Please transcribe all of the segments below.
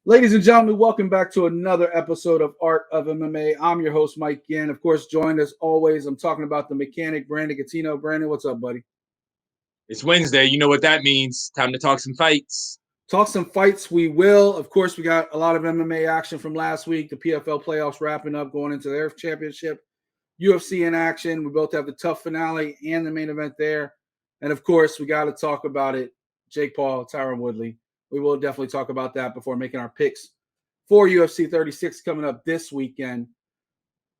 Ladies and gentlemen, welcome back to another episode of Art of MMA. I'm your host, Mike Yen. Of course, joined as always, I'm talking about the mechanic, Brandon Catino. Brandon, what's up, buddy? It's Wednesday. You know what that means. Time to talk some fights. Talk some fights, we will. Of course, we got a lot of MMA action from last week. The PFL playoffs wrapping up, going into their championship. UFC in action. We both have the TUF finale and the main event there. And of course, we got to talk about it. Jake Paul, Tyron Woodley. We will definitely talk about that before making our picks for UFC 36 coming up this weekend.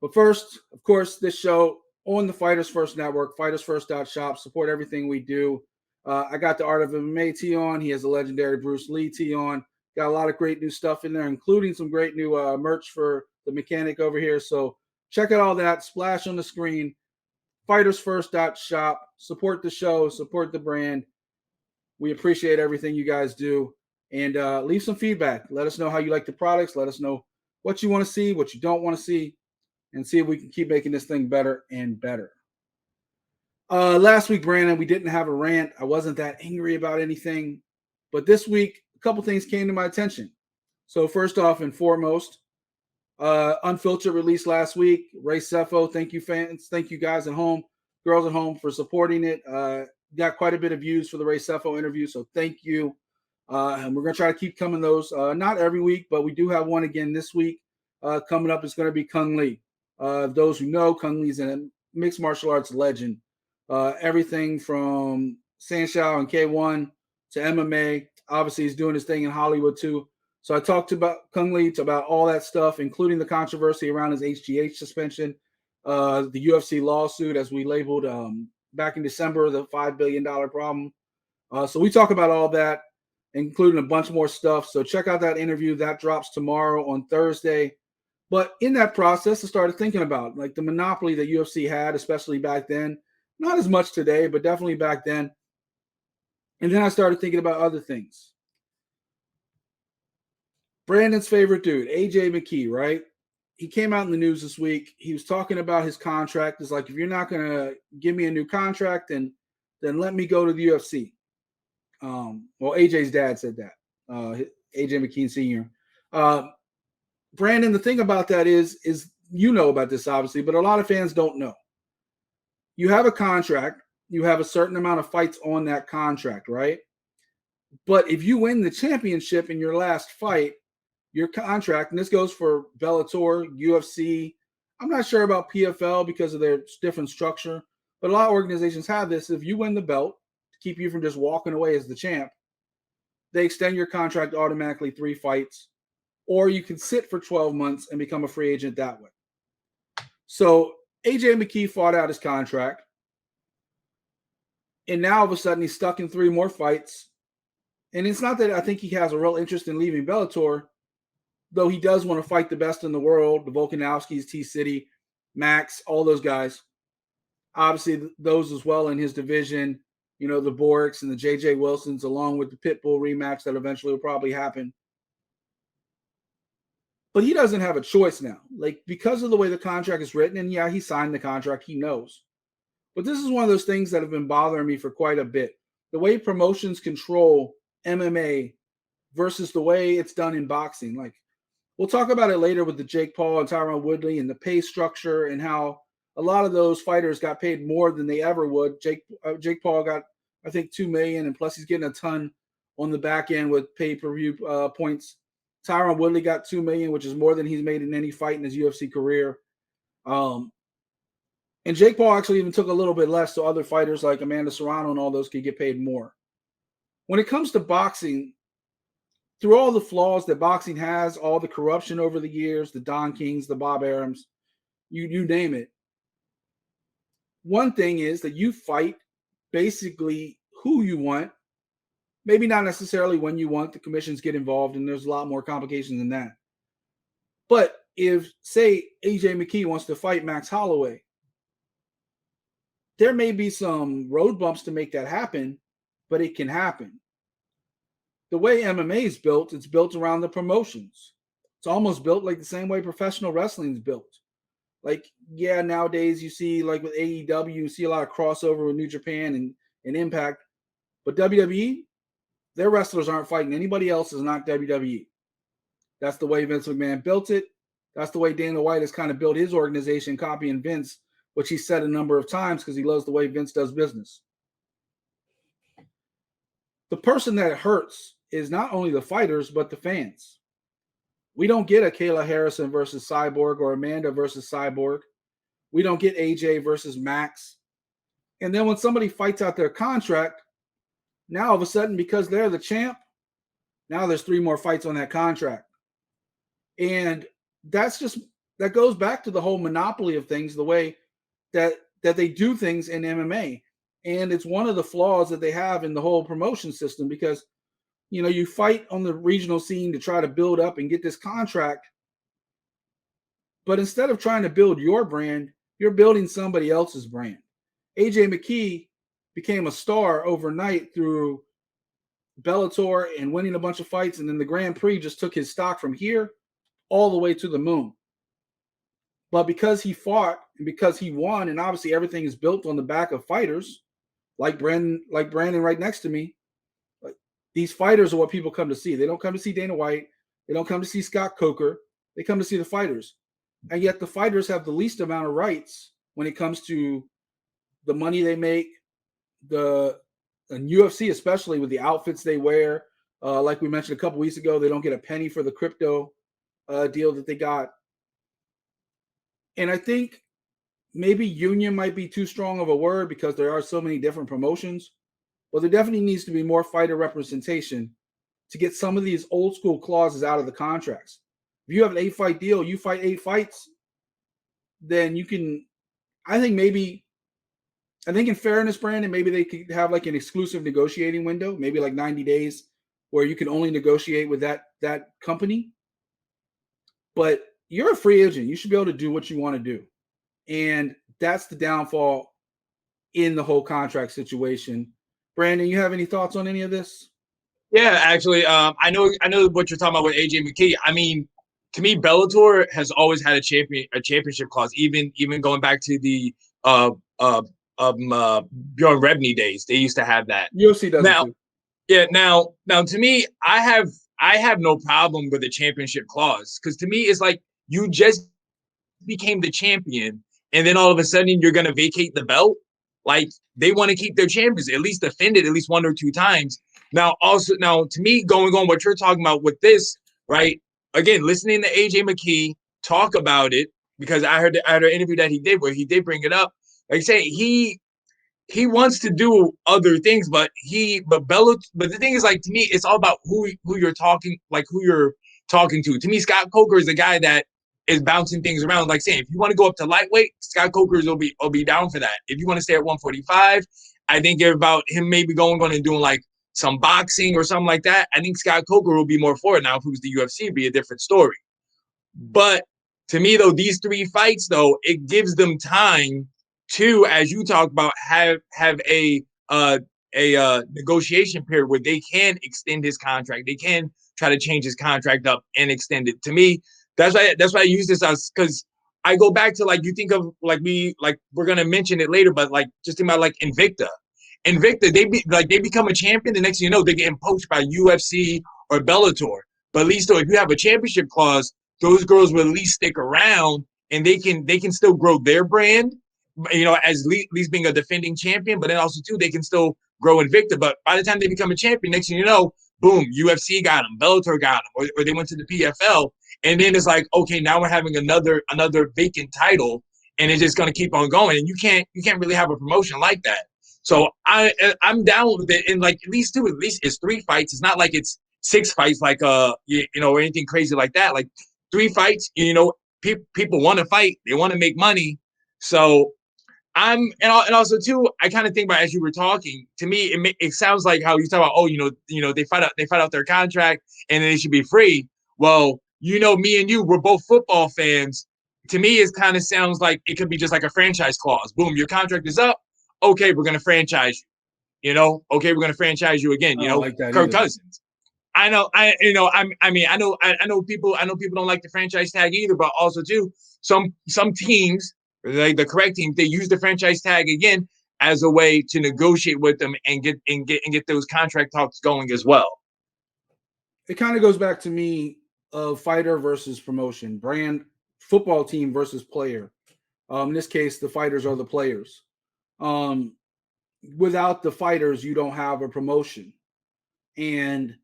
But first, of course, this show on the Fighters First Network, fightersfirst.shop. Support everything we do. I got the Art of MMA tee on. He has a legendary Bruce Lee tee on. Got a lot of great new stuff in there, including some great new merch for the mechanic over here. So check out all that. Splash on the screen. Fightersfirst.shop. Support the show. Support the brand. We appreciate everything you guys do. And leave some feedback. Let us know how you like the products. Let us know what you want to see, what you don't want to see, and see if we can keep making this thing better and better. Last week, Brandon, we didn't have a rant. I wasn't that angry about anything. But this week, a couple things came to my attention. So first off and foremost, Unfiltered released last week. Ray Sefo, thank you, fans. Thank you, guys at home, girls at home, for supporting it. Got quite a bit of views for the Ray Sefo interview, so thank you. And we're going to try to keep coming those, not every week, but we do have one again this week. Coming up is going to be Kung Lee. Those who know, Kung Lee's a mixed martial arts legend. Everything from Sanshao and K1 to MMA. Obviously, he's doing his thing in Hollywood too. So I talked about Kung Lee, about all that stuff, including the controversy around his HGH suspension, the UFC lawsuit, as we labeled back in December, the $5 billion problem. So we talk about all that, including a bunch more stuff. So check out that interview. That drops tomorrow on Thursday. But in that process, I started thinking about like the monopoly that UFC had, especially back then. Not as much today, but definitely back then. And then I started thinking about other things. Brandon's favorite dude, AJ McKee, right? He came out in the news this week. He was talking about his contract. It's like, if you're not going to give me a new contract, then let me go to the UFC. Well, AJ's dad said that, AJ McKee Sr. Brandon, the thing about that is you know about this, obviously, but a lot of fans don't know. You have a contract. You have a certain amount of fights on that contract, right? But if you win the championship in your last fight, your contract, and this goes for Bellator, UFC, I'm not sure about PFL because of their different structure, but a lot of organizations have this. If you win the belt, to keep you from just walking away as the champ, they extend your contract automatically 3 fights, or you can sit for 12 months and become a free agent that way. So AJ McKee fought out his contract, and now all of a sudden he's stuck in 3 more fights. And it's not that I think he has a real interest in leaving Bellator, though he does want to fight the best in the world, the Volkanovskis, T-City, Max, all those guys. Obviously, those as well in his division, you know, the Boricks and the J.J. Wilsons, along with the Pitbull rematch that eventually will probably happen. But he doesn't have a choice now. Like, because of the way the contract is written, and yeah, he signed the contract, he knows. But this is one of those things that have been bothering me for quite a bit. The way promotions control MMA versus the way it's done in boxing. Like, we'll talk about it later with the Jake Paul and Tyron Woodley and the pay structure and how a lot of those fighters got paid more than they ever would. Jake Paul got, I think, $2 million, and plus he's getting a ton on the back end with pay-per-view points. Tyron Woodley got $2 million, which is more than he's made in any fight in his UFC career. And Jake Paul actually even took a little bit less, so other fighters like Amanda Serrano and all those could get paid more. When it comes to boxing, through all the flaws that boxing has, all the corruption over the years, the Don Kings, the Bob Arums, you name it. One thing is that you fight basically who you want, maybe not necessarily when you want. The commissions get involved, and there's a lot more complications than that. But if, say, AJ McKee wants to fight Max Holloway, there may be some road bumps to make that happen, but it can happen. The way MMA is built, it's built around the promotions. It's almost built like the same way professional wrestling is built. Like, yeah, nowadays you see, like with AEW, you see a lot of crossover with New Japan and Impact. But WWE, their wrestlers aren't fighting anybody else is not WWE. That's the way Vince McMahon built it. That's the way Dana White has kind of built his organization, copying Vince, which he said a number of times because he loves the way Vince does business. The person that hurts is not only the fighters, but the fans. We don't get a Kayla Harrison versus Cyborg or Amanda versus Cyborg. We don't get AJ versus Max. And then when somebody fights out their contract, now all of a sudden, because they're the champ, now there's 3 more fights on that contract. And that goes back to the whole monopoly of things, the way that they do things in MMA. And it's one of the flaws that they have in the whole promotion system, because, you fight on the regional scene to try to build up and get this contract. But instead of trying to build your brand, you're building somebody else's brand. AJ McKee became a star overnight through Bellator and winning a bunch of fights. And then the Grand Prix just took his stock from here all the way to the moon. But because he fought and because he won, and obviously everything is built on the back of fighters, like Brandon right next to me, these fighters are what people come to see. They don't come to see Dana White. They don't come to see Scott Coker. They come to see the fighters. And yet the fighters have the least amount of rights when it comes to the money they make, and UFC, especially with the outfits they wear. Like we mentioned a couple weeks ago, they don't get a penny for the crypto deal that they got. And I think maybe union might be too strong of a word because there are so many different promotions, but there definitely needs to be more fighter representation to get some of these old school clauses out of the contracts. If you have an 8-fight deal, you fight 8 fights, then you can, I think in fairness, Brandon, maybe they could have like an exclusive negotiating window, maybe like 90 days where you can only negotiate with that company. But you're a free agent. You should be able to do what you want to do. And that's the downfall in the whole contract situation. Brandon, you have any thoughts on any of this? Yeah, actually, I know what you're talking about with AJ McKee. I mean, to me, Bellator has always had a championship clause, even going back to the Bjorn Rebney days. They used to have that. UFC does now, it too. Yeah, now to me, I have no problem with the championship clause, because to me it's like you just became the champion and then all of a sudden you're going to vacate the belt. Like, they want to keep their champions, at least defend it at least 1 or 2 times. Now to me, going on what you're talking about with this, right? Again, listening to AJ McKee talk about it, because I heard an interview that he did where he did bring it up. Like I say, he wants to do other things, but the thing is, like, to me, it's all about who you're talking to. To me, Scott Coker is the guy that is bouncing things around. Like saying, if you want to go up to lightweight, Scott Coker will be down for that. If you want to stay at 145, I think about him maybe going on and doing like some boxing or something like that. I think Scott Coker will be more for it. Now, if it was the UFC, it'd be a different story. But to me, though, these 3 fights, though, it gives them time to, as you talk about, have a negotiation period where they can extend his contract. They can try to change his contract up and extend it. To me, that's why I use this as, because I go back to, like, you think of we're gonna mention it later, but like just think about like Invicta. They become a champion. The next thing you know, they're getting poached by UFC or Bellator. But at least though, if you have a championship clause, those girls will at least stick around and they can still grow their brand, as least being a defending champion. But then also too, they can still grow Invicta. But by the time they become a champion, next thing you know, boom, UFC got them, Bellator got them, or they went to the PFL. And then it's like, okay, now we're having another vacant title, and it's just going to keep on going. And you can't really have a promotion like that. So I'm down with it. And like at least it's 3 fights. It's not like it's 6 fights, like or anything crazy like that. Like 3 fights. People want to fight. They want to make money. So and also too, I kind of think about, as you were talking to me, it sounds like how you talk about, they fight out their contract and they should be free. Well, me and you, we're both football fans. To me, it kind of sounds like it could be just like a franchise clause. Boom, your contract is up. Okay, we're gonna franchise you. Okay, we're gonna franchise you again. I don't like that Kirk either. Cousins. I know. I know people don't like the franchise tag either, but also too, some teams, like the correct team, they use the franchise tag again as a way to negotiate with them and get those contract talks going as well. It kind of goes back to me of fighter versus promotion, brand, football team versus player. In this case, the fighters are the players. Without the fighters, you don't have a promotion. And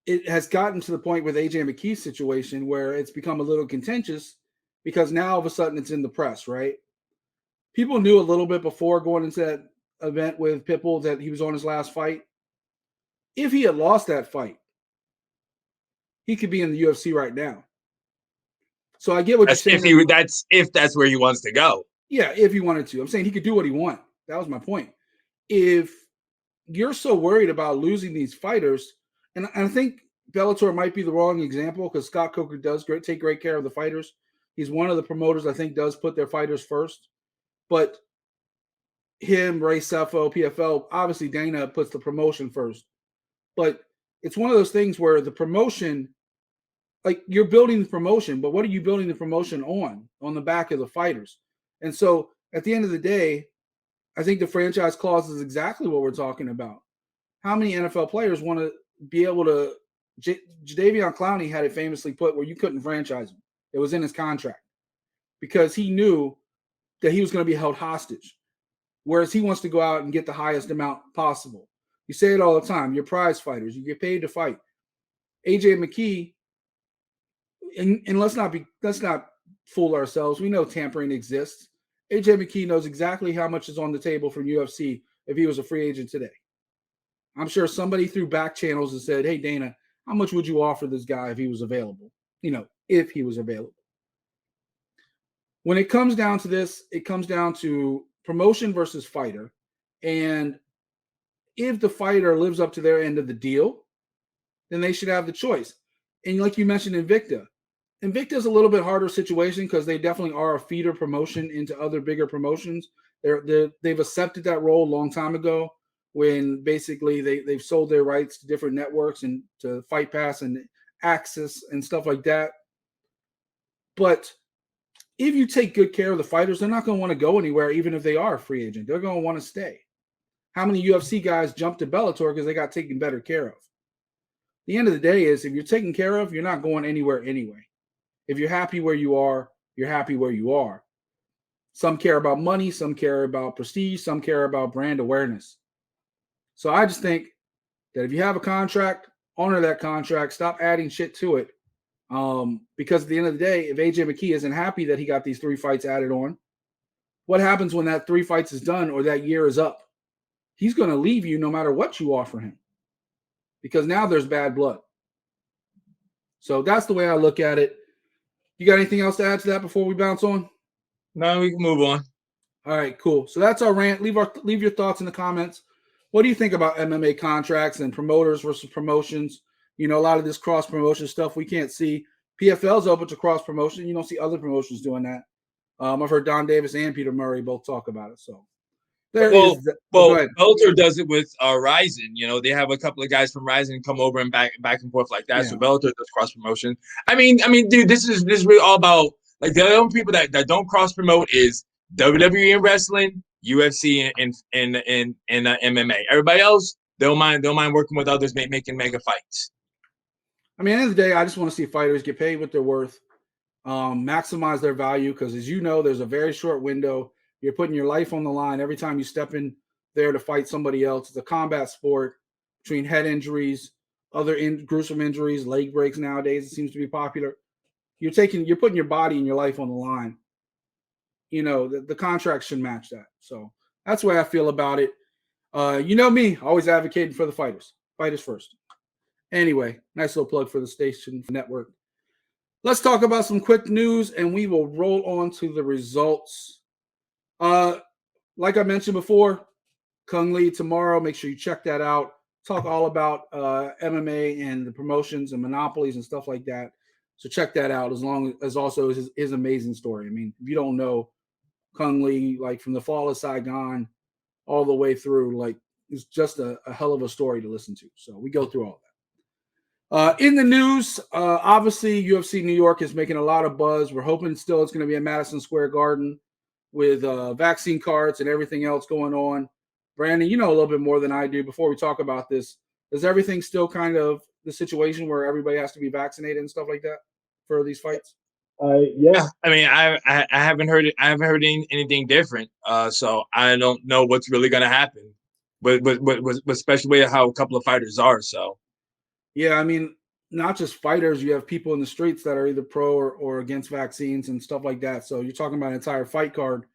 it has gotten to the point with AJ McKee's situation where it's become a little contentious because now all of a sudden it's in the press, right? People knew a little bit before going into that event with Pitbull that he was on his last fight. If he had lost that fight, he could be in the UFC right now. So I get what you're saying. If that's where he wants to go. Yeah, if he wanted to. I'm saying he could do what he wants. That was my point. If you're so worried about losing these fighters, and I think Bellator might be the wrong example because Scott Coker does take great care of the fighters. He's one of the promoters I think does put their fighters first. But him, Ray Sefo, PFL, obviously Dana puts the promotion first. But it's one of those things where the promotion, like you're building the promotion, but what are you building the promotion on? On the back of the fighters. And so at the end of the day, I think the franchise clause is exactly what we're talking about. How many NFL players want to be able to Jadeveon Clowney had it famously put where you couldn't franchise him. It was in his contract because he knew that he was going to be held hostage, whereas he wants to go out and get the highest amount possible. You say it all the time. You're prize fighters. You get paid to fight. AJ McKee, and let's not fool ourselves. We know tampering exists. AJ McKee knows exactly how much is on the table from UFC if he was a free agent today. I'm sure somebody through back channels and said, hey, Dana, how much would you offer this guy if he was available? If he was available. When it comes down to this, it comes down to promotion versus fighter. And if the fighter lives up to their end of the deal, then they should have the choice. And like you mentioned, Invicta is a little bit harder situation because they definitely are a feeder promotion into other bigger promotions. They've accepted that role a long time ago when basically they've sold their rights to different networks and to Fight Pass and Access and stuff like that. But if you take good care of the fighters, they're not going to want to go anywhere, even if they are a free agent. They're going to want to stay. How many UFC guys jumped to Bellator because they got taken better care of? The end of the day is if you're taken care of, you're not going anywhere anyway. If you're happy where you are, you're happy where you are. Some care about money, some care about prestige, some care about brand awareness. So I just think that if you have a contract, honor that contract, stop adding shit to it. Because at the end of the day, if AJ McKee isn't happy that he got these 3 fights added on, what happens when that 3 fights is done or that year is up? He's going to leave you no matter what you offer him because now there's bad blood. So that's the way I look at it. You got anything else to add to that before we bounce on? No, we can move on. All right, cool. So that's our rant. Leave your thoughts in the comments. What do you think about MMA contracts and promoters versus promotions? A lot of this cross-promotion stuff we can't see. PFL's open to cross-promotion. You don't see other promotions doing that. I've heard Don Davis and Peter Murray both talk about it. So Bellator does it with Ryzen. They have a couple of guys from Ryzen come over and back and forth like that. Yeah. So Bellator does cross-promotion. I mean, dude, this is really all about like the only people that don't cross-promote is WWE and wrestling, UFC and MMA. Everybody else, they don't mind working with others, making mega fights. I mean, at the end of the day, I just want to see fighters get paid what they're worth, maximize their value, because as you know, there's a very short window. You're putting your life on the line every time you step in there to fight somebody else. It's a combat sport between head injuries, other gruesome injuries, leg breaks nowadays. It seems to be popular. You're putting your body and your life on the line. The contract should match that. So that's the way I feel about it. Me, always advocating for the fighters. Fighters first. Anyway, nice little plug for the station network. Let's talk about some quick news, and we will roll on to the results. Like I mentioned before, Kung Lee tomorrow. Make sure you check that out. Talk all about MMA and the promotions and monopolies and stuff like that. So check that out, as long as also his amazing story. I mean, if you don't know Kung Lee, like from the fall of Saigon all the way through, like it's just a hell of a story to listen to. So we go through all that. In the news, obviously UFC New York is making a lot of buzz. We're hoping still it's going to be at Madison Square Garden with vaccine cards and everything else going on. Brandon, you know a little bit more than I do. Before we talk about this, is everything still kind of the situation where everybody has to be vaccinated and stuff like that for these fights? Yeah. I mean, I haven't heard it. I haven't heard anything different. So I don't know what's really going to happen. But especially with how a couple of fighters are. So Yeah, I mean, not just fighters. You have people in the streets that are either pro or against vaccines and stuff like that. So you're talking about an entire fight card.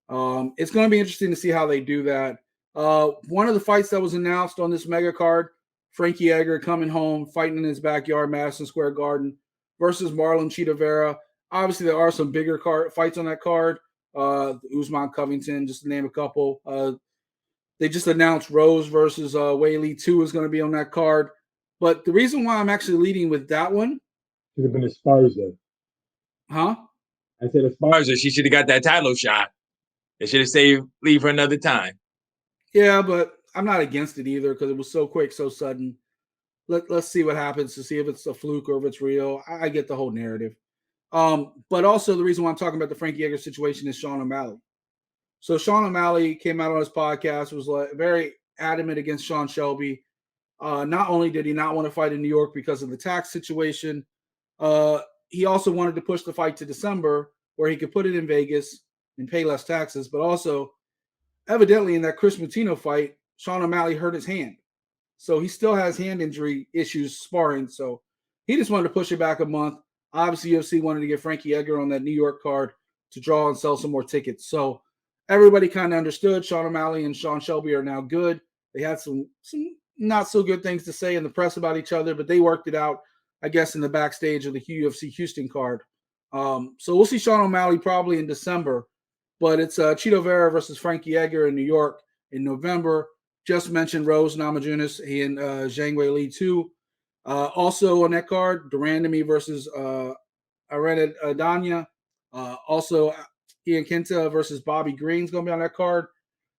It's going to be interesting to see how they do that. One of the fights that was announced on this mega card, Frankie Edgar coming home, fighting in his backyard, Madison Square Garden, versus Marlon Chito Vera. Obviously, there are some bigger fights on that card. Usman Covington, just to name a couple. They just announced Rose versus Wei Li 2 is going to be on that card. But the reason why I'm actually leading with that one, Should have been Esparza. huh? I said Esparza. Barboza, she should have got that title shot. They should have leave for another time. Yeah, but I'm not against it either because it was so quick, so sudden. Let's see what happens to see if it's a fluke or if it's real. I get the whole narrative. But also the reason why I'm talking about the Frankie Edgar situation is Sean O'Malley. So Sean O'Malley came out on his podcast, was very adamant against Sean Shelby. Not only did he not want to fight in New York because of the tax situation, he also wanted to push the fight to December where he could put it in Vegas and pay less taxes. But also, evidently in that Chris Moutinho fight, Sean O'Malley hurt his hand. So he still has hand injury issues sparring. So he just wanted to push it back a month. Obviously, UFC wanted to get Frankie Edgar on that New York card to draw and sell some more tickets. So everybody kind of understood Sean O'Malley and Sean Shelby are now good. They had some not so good things to say in the press about each other, but they worked it out, I guess, in the backstage of the UFC Houston card. So we'll see Sean O'Malley probably in December, but it's Chito Vera versus Frankie Edgar in New York in November. Just mentioned Rose Namajunas and Zhang Wei Li too. Also on that card, Durandamy versus Arena Adanya. Also, Ian Quinta versus Bobby Green's going to be on that card.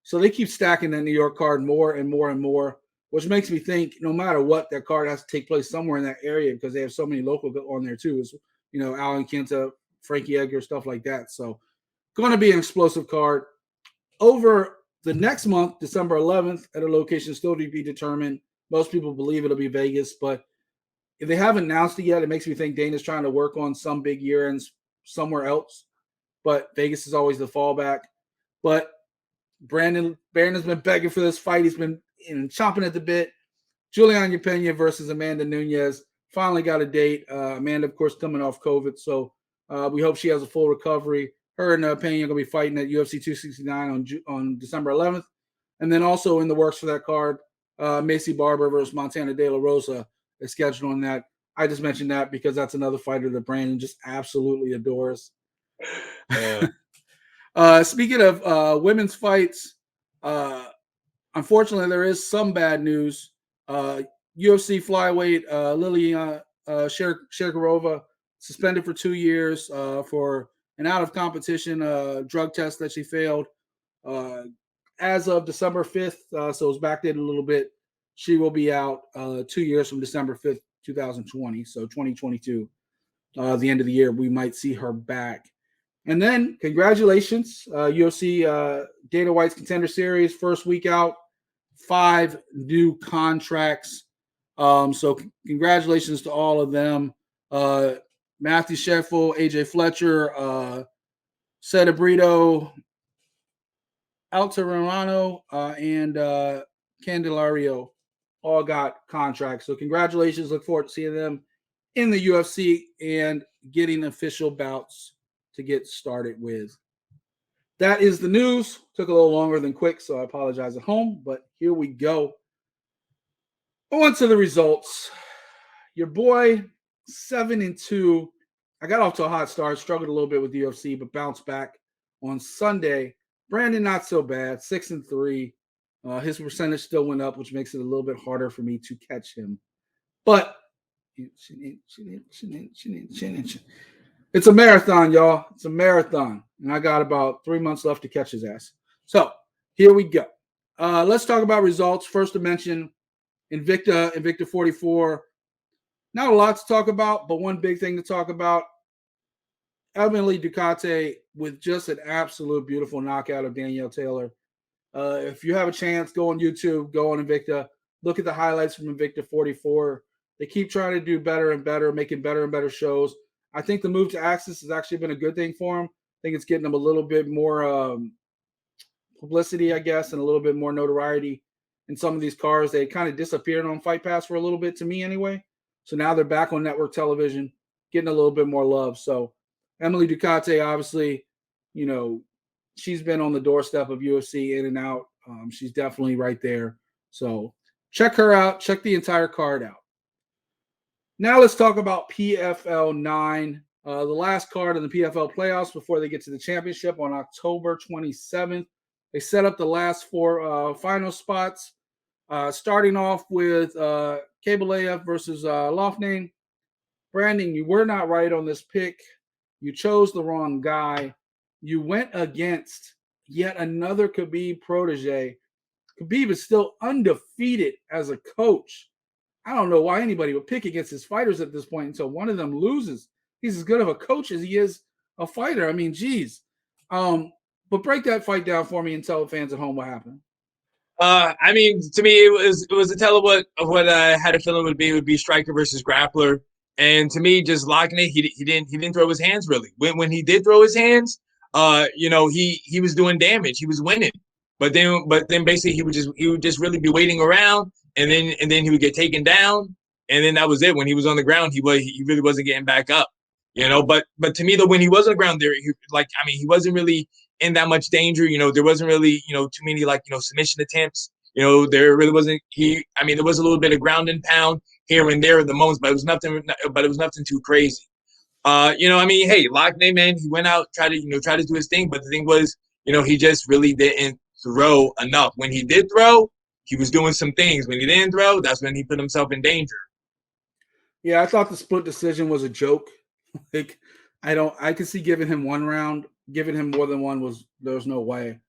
So they keep stacking that New York card more and more and more, which makes me think no matter what, that card has to take place somewhere in that area because they have so many local on there too. Is Alan Quinta, Frankie Edgar, stuff like that. So going to be an explosive card. Over the next month, December 11th, at a location still to be determined. Most people believe it'll be Vegas, but if they haven't announced it yet, it makes me think Dana's trying to work on some big year ends somewhere else. But Vegas is always the fallback. But Brandon's been begging for this fight. He's been chomping at the bit. Juliana Pena versus Amanda Nunes finally got a date. Amanda, of course, coming off COVID, so we hope she has a full recovery. Her and Pena are going to be fighting at UFC 269 on December 11th. And then also in the works for that card, Macy Barber versus Montana De La Rosa is scheduled on that. I just mentioned that because that's another fighter that Brandon just absolutely adores. Speaking of women's fights, unfortunately, there is some bad news. UFC flyweight Liliana Sherkarova suspended for 2 years for an out-of-competition drug test that she failed. As of December 5th, so it's backdated a little bit, she will be out 2 years from December 5th, 2020. So 2022, the end of the year, we might see her back. And then, congratulations, UFC Dana White's Contender Series, first week out, 5 new contracts. So congratulations to all of them. Matthew Sheffield, AJ Fletcher, Seta Brito, Altamirano, and Candelario all got contracts. So congratulations. Look forward to seeing them in the UFC and getting official bouts to get started with. That is the news. Took a little longer than quick, so I apologize at home, but here we go. On to the results. Your boy, 7-2. I got off to a hot start, struggled a little bit with the UFC, but bounced back on Sunday. Brandon, not so bad, 6-3. His percentage still went up, which makes it a little bit harder for me to catch him. But it's a marathon, y'all. It's a marathon. And I got about 3 months left to catch his ass. So here we go. Let's talk about results. First to mention, Invicta 44. Not a lot to talk about, but one big thing to talk about. Emily Ducote with just an absolute beautiful knockout of Danielle Taylor. If you have a chance, go on YouTube, go on Invicta. Look at the highlights from Invicta 44. They keep trying to do better and better, making better and better shows. I think the move to Axis has actually been a good thing for him. I think it's getting them a little bit more publicity, I guess, and a little bit more notoriety in some of these cars. They kind of disappeared on Fight Pass for a little bit, to me anyway. So now they're back on network television, getting a little bit more love. So Emily Ducote, obviously, you know, she's been on the doorstep of UFC in and out. She's definitely right there. So check her out. Check the entire card out. Now let's talk about PFL 9, the last card in the PFL playoffs before they get to the championship on October 27th. They set up the last 4 final spots, starting off with Khaybulaev versus Loughnane. Brandon, you were not right on this pick. You chose the wrong guy. You went against yet another Khabib protege. Khabib is still undefeated as a coach. I don't know why anybody would pick against his fighters at this point until one of them loses. He's as good of a coach as he is a fighter. I mean, geez. But break that fight down for me and tell the fans at home what happened. I mean, to me, it was a tell of what I had a feeling would be striker versus grappler. And to me, just Loughnane, he didn't throw his hands really. When he did throw his hands, you know, he was doing damage. He was winning. But then basically he would just really be waiting around, and then he would get taken down, and then that was it. When he was on the ground, he really wasn't getting back up. You know, but to me though, when he was on the ground there, he wasn't really in that much danger. You know, there wasn't really, you know, too many submission attempts. You know, there really wasn't. There was a little bit of ground and pound here and there in the moments, but it was nothing too crazy. You know, I mean, hey, Loughnane, man, he went out, tried to do his thing, but the thing was, you know, he just really didn't throw enough. When he did throw, he was doing some things. When he didn't throw, that's when he put himself in danger. Yeah, I thought the split decision was a joke. Like, I could see giving him one round, giving him more than one there's no way.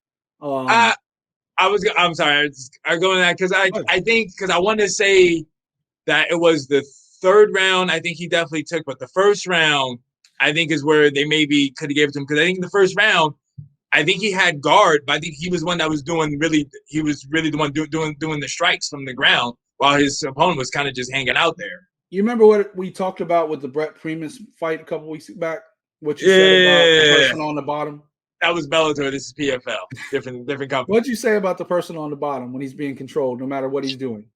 I'm sorry, I go in that because I think I wanted to say that it was the third round. I think he definitely took, but the first round I think is where they maybe could have gave it to him, because I think in the first round I think he had guard, but I think he was one that was he was really the one doing the strikes from the ground while his opponent was kind of just hanging out there. You remember what we talked about with the Brett Primus fight a couple weeks back? What you said about the person on the bottom? That was Bellator. This is PFL. Different company. What'd you say about the person on the bottom when he's being controlled, no matter what he's doing?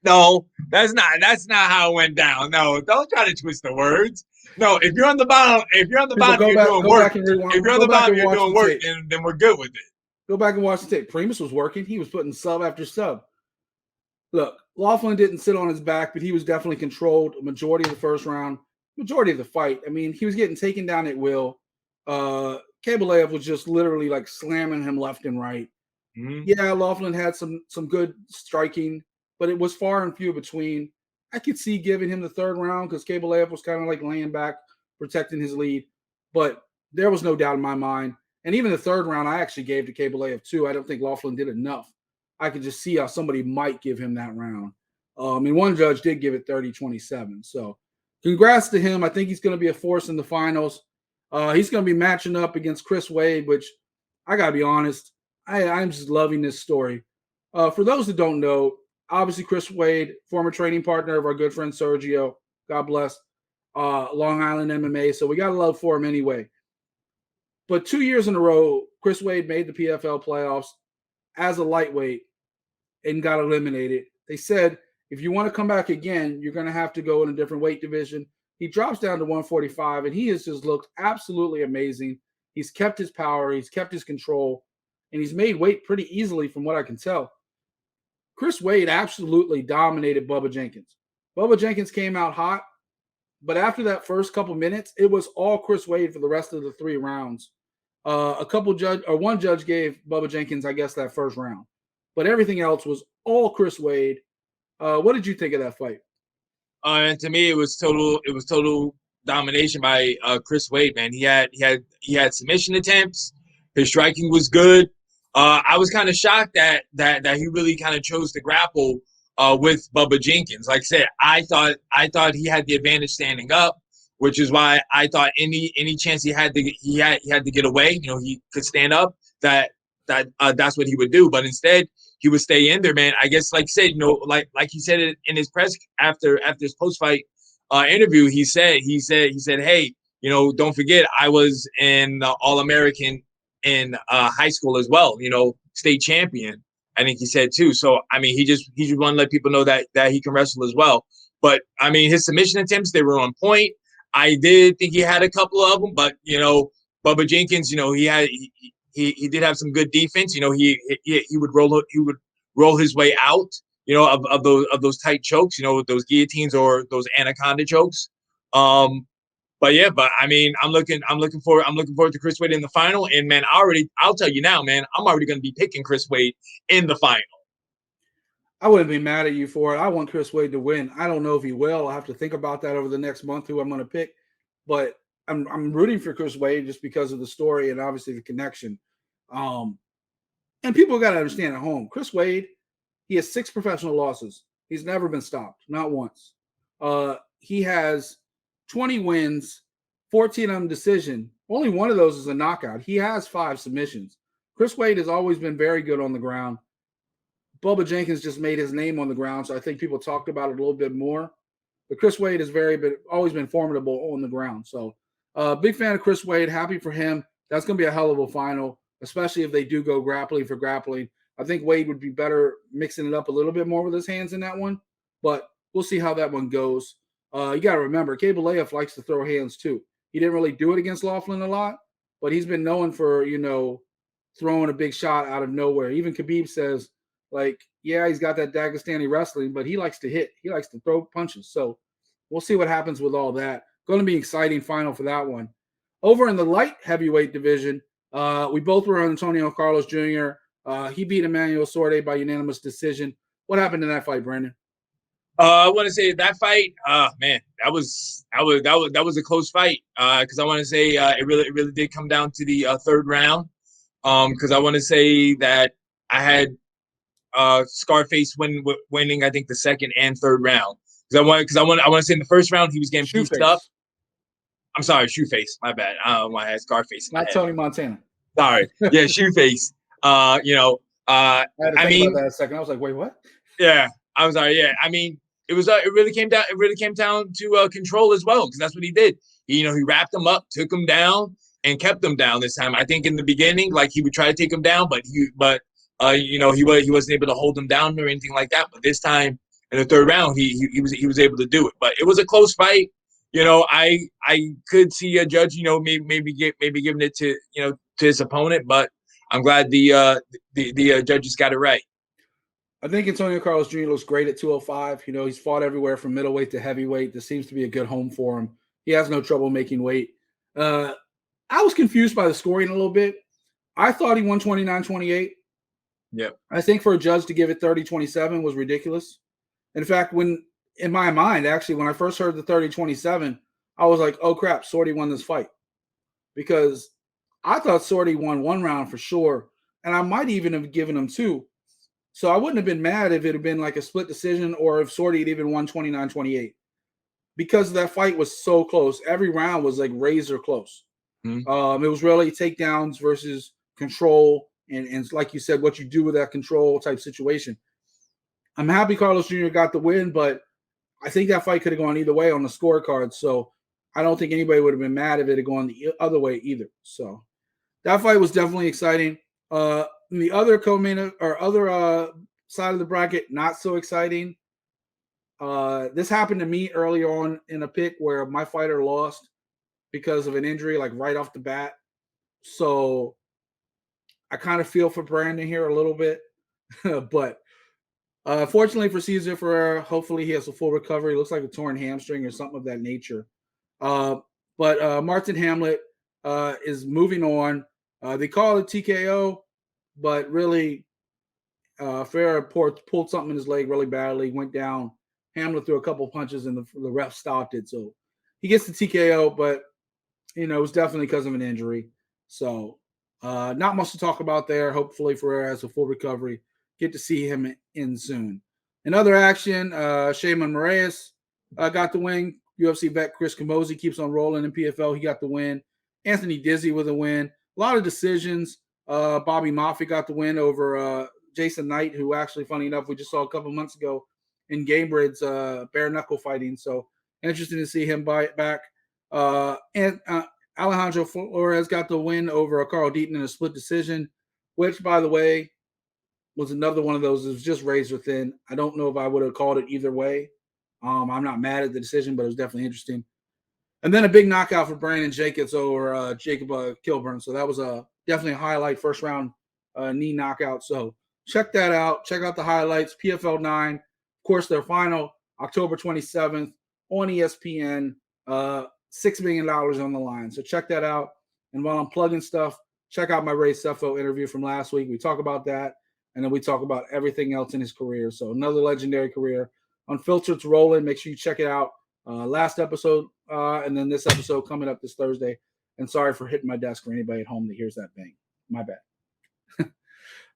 No, that's not how it went down. No, don't try to twist the words. No, if you're on the bottom, you're doing work. If you're on the bottom, you're doing work, then we're good with it. Go back and watch the tape. Primus was working. He was putting sub after sub. Look, Loughnane didn't sit on his back, but he was definitely controlled a majority of the first round, majority of the fight. I mean, he was getting taken down at will. Khaybulaev was just literally like slamming him left and right. Mm-hmm. Yeah, Loughnane had some good striking, but it was far and few between. I could see giving him the third round because Khaybulaev was kind of like laying back, protecting his lead. But there was no doubt in my mind. And even the third round, I actually gave to Khaybulaev too. I don't think Loughnane did enough. I could just see how somebody might give him that round. And one judge did give it 30-27. So congrats to him. I think he's going to be a force in the finals. He's going to be matching up against Chris Wade, which I got to be honest, I'm just loving this story. For those that don't know, obviously Chris Wade, former training partner of our good friend Sergio, God bless, Long Island MMA. So we got to love for him anyway. But 2 years in a row, Chris Wade made the PFL playoffs as a lightweight and got eliminated. They said, if you want to come back again, you're going to have to go in a different weight division. He drops down to 145, and he has just looked absolutely amazing. He's kept his power. He's kept his control, and he's made weight pretty easily from what I can tell. Chris Wade absolutely dominated Bubba Jenkins. Bubba Jenkins came out hot, but after that first couple minutes, it was all Chris Wade for the rest of the 3 rounds. One judge gave Bubba Jenkins, I guess, that first round, but everything else was all Chris Wade. What did you think of that fight? And to me, it was total domination by Chris Wade. Man, he had submission attempts. His striking was good. I was kind of shocked that he really kind of chose to grapple with Bubba Jenkins. Like I said, I thought he had the advantage standing up, which is why I thought any chance he had to get away, you know, he could stand up. That's what he would do. But instead, he would stay in there, man. I guess, like you said, like he said it in his press after his post fight interview. He said, hey, don't forget, I was an All-American in high school as well. State champion. I think he said too. So I mean, he just want to let people know that he can wrestle as well. But I mean, his submission attempts, they were on point. I did think he had a couple of them, but Bubba Jenkins, he did have some good defense. He would roll his way out, of those tight chokes, those guillotines or those anaconda chokes. But I mean, I'm looking forward to Chris Wade in the final. And man, I'll tell you now, man, I'm already going to be picking Chris Wade in the final. I wouldn't be mad at you for it. I want Chris Wade to win. I don't know if he will. I'll have to think about that over the next month, who I'm going to pick. But I'm rooting for Chris Wade just because of the story and obviously the connection. And people got to understand at home, Chris Wade, he has 6 professional losses. He's never been stopped, not once. He has 20 wins, 14 on decision. Only one of those is a knockout. He has 5 submissions. Chris Wade has always been very good on the ground. Bubba Jenkins just made his name on the ground, so I think people talked about it a little bit more. But Chris Wade has always been formidable on the ground. So big fan of Chris Wade. Happy for him. That's going to be a hell of a final, especially if they do go grappling for grappling. I think Wade would be better mixing it up a little bit more with his hands in that one. But we'll see how that one goes. You got to remember, Khaybulaev likes to throw hands too. He didn't really do it against Loughnane a lot, but he's been known for, throwing a big shot out of nowhere. Even Khabib says, yeah, he's got that Dagestani wrestling, but he likes to hit. He likes to throw punches. So we'll see what happens with all that. Going to be an exciting final for that one. Over in the light heavyweight division, we both were on Antonio Carlos Jr. He beat Emmanuel Sorde by unanimous decision. What happened in that fight, Brandon? I want to say that fight, man, that was a close fight. Because I want to say it really did come down to the third round. Because I want to say that I had Scarface winning, I think, the second and third round. Because I want to say in the first round he was getting pieced up. I'm sorry, Shoeface. My bad. I had Scarface. Not Tony Montana. Sorry. Yeah, Shoeface. I had to think about that a second. I was like, wait, what? Yeah, I'm sorry. Yeah, I mean, it really came down to control as well, because that's what he did. He wrapped him up, took him down, and kept him down this time. I think in the beginning, he would try to take him down, but he wasn't able to hold him down or anything like that. But this time in the third round, he was able to do it. But it was a close fight. I could see a judge, maybe giving it to to his opponent, but I'm glad the judges got it right. I think Antonio Carlos Jr. looks great at 205. He's fought everywhere from middleweight to heavyweight. This seems to be a good home for him. He has no trouble making weight. I was confused by the scoring a little bit. I thought he won 29-28. Yep. I think for a judge to give it 30-27 was ridiculous. In fact, in my mind, actually, when I first heard the 30-27, I was like, oh, crap, Sorte won this fight. Because I thought Sorte won one round for sure, and I might even have given him 2. So I wouldn't have been mad if it had been like a split decision or if Sorte had even won 29-28. Because that fight was so close. Every round was like razor close. Mm-hmm. It was really takedowns versus control and like you said, what you do with that control type situation. I'm happy Carlos Jr. got the win, but I think that fight could have gone either way on the scorecard. So I don't think anybody would have been mad if it had gone the other way either. So that fight was definitely exciting. The other co-main or other side of the bracket, not so exciting. This happened to me early on in a pick where my fighter lost because of an injury, like right off the bat. So I kind of feel for Brandon here a little bit, but fortunately for Cesar Ferreira, hopefully he has a full recovery. It looks like a torn hamstring or something of that nature. But Martin Hamlet is moving on. They call it TKO, but really Ferreira pulled something in his leg really badly, went down. Hamlet threw a couple punches and the ref stopped it. So he gets the TKO, but, it was definitely because of an injury. So not much to talk about there. Hopefully Ferreira has a full recovery. Get to see him in soon. In other action, Shayman Moraes got the win. UFC vet Chris Camozzi keeps on rolling in PFL. He got the win. Anthony Dizzy with a win. A lot of decisions. Bobby Moffitt got the win over Jason Knight, who actually, funny enough, we just saw a couple months ago in Gamebred's bare knuckle fighting. So interesting to see him back. And Alejandro Flores got the win over Carl Deaton in a split decision, which, by the way, was another one of those. It was just razor thin. I don't know if I would have called it either way. I'm not mad at the decision, but it was definitely interesting. And then a big knockout for Brandon Jacobs over Jacob Kilburn. So that was definitely a highlight, first round knee knockout. So check that out. Check out the highlights. PFL 9. Of course, their final October 27th on ESPN. $6 million on the line. So check that out. And while I'm plugging stuff, check out my Ray Sefo interview from last week. We talk about that. And then we talk about everything else in his career. So another legendary career. Unfiltered's rolling. Make sure you check it out. Last episode, and then this episode coming up this Thursday. And sorry for hitting my desk for anybody at home that hears that bang. My bad.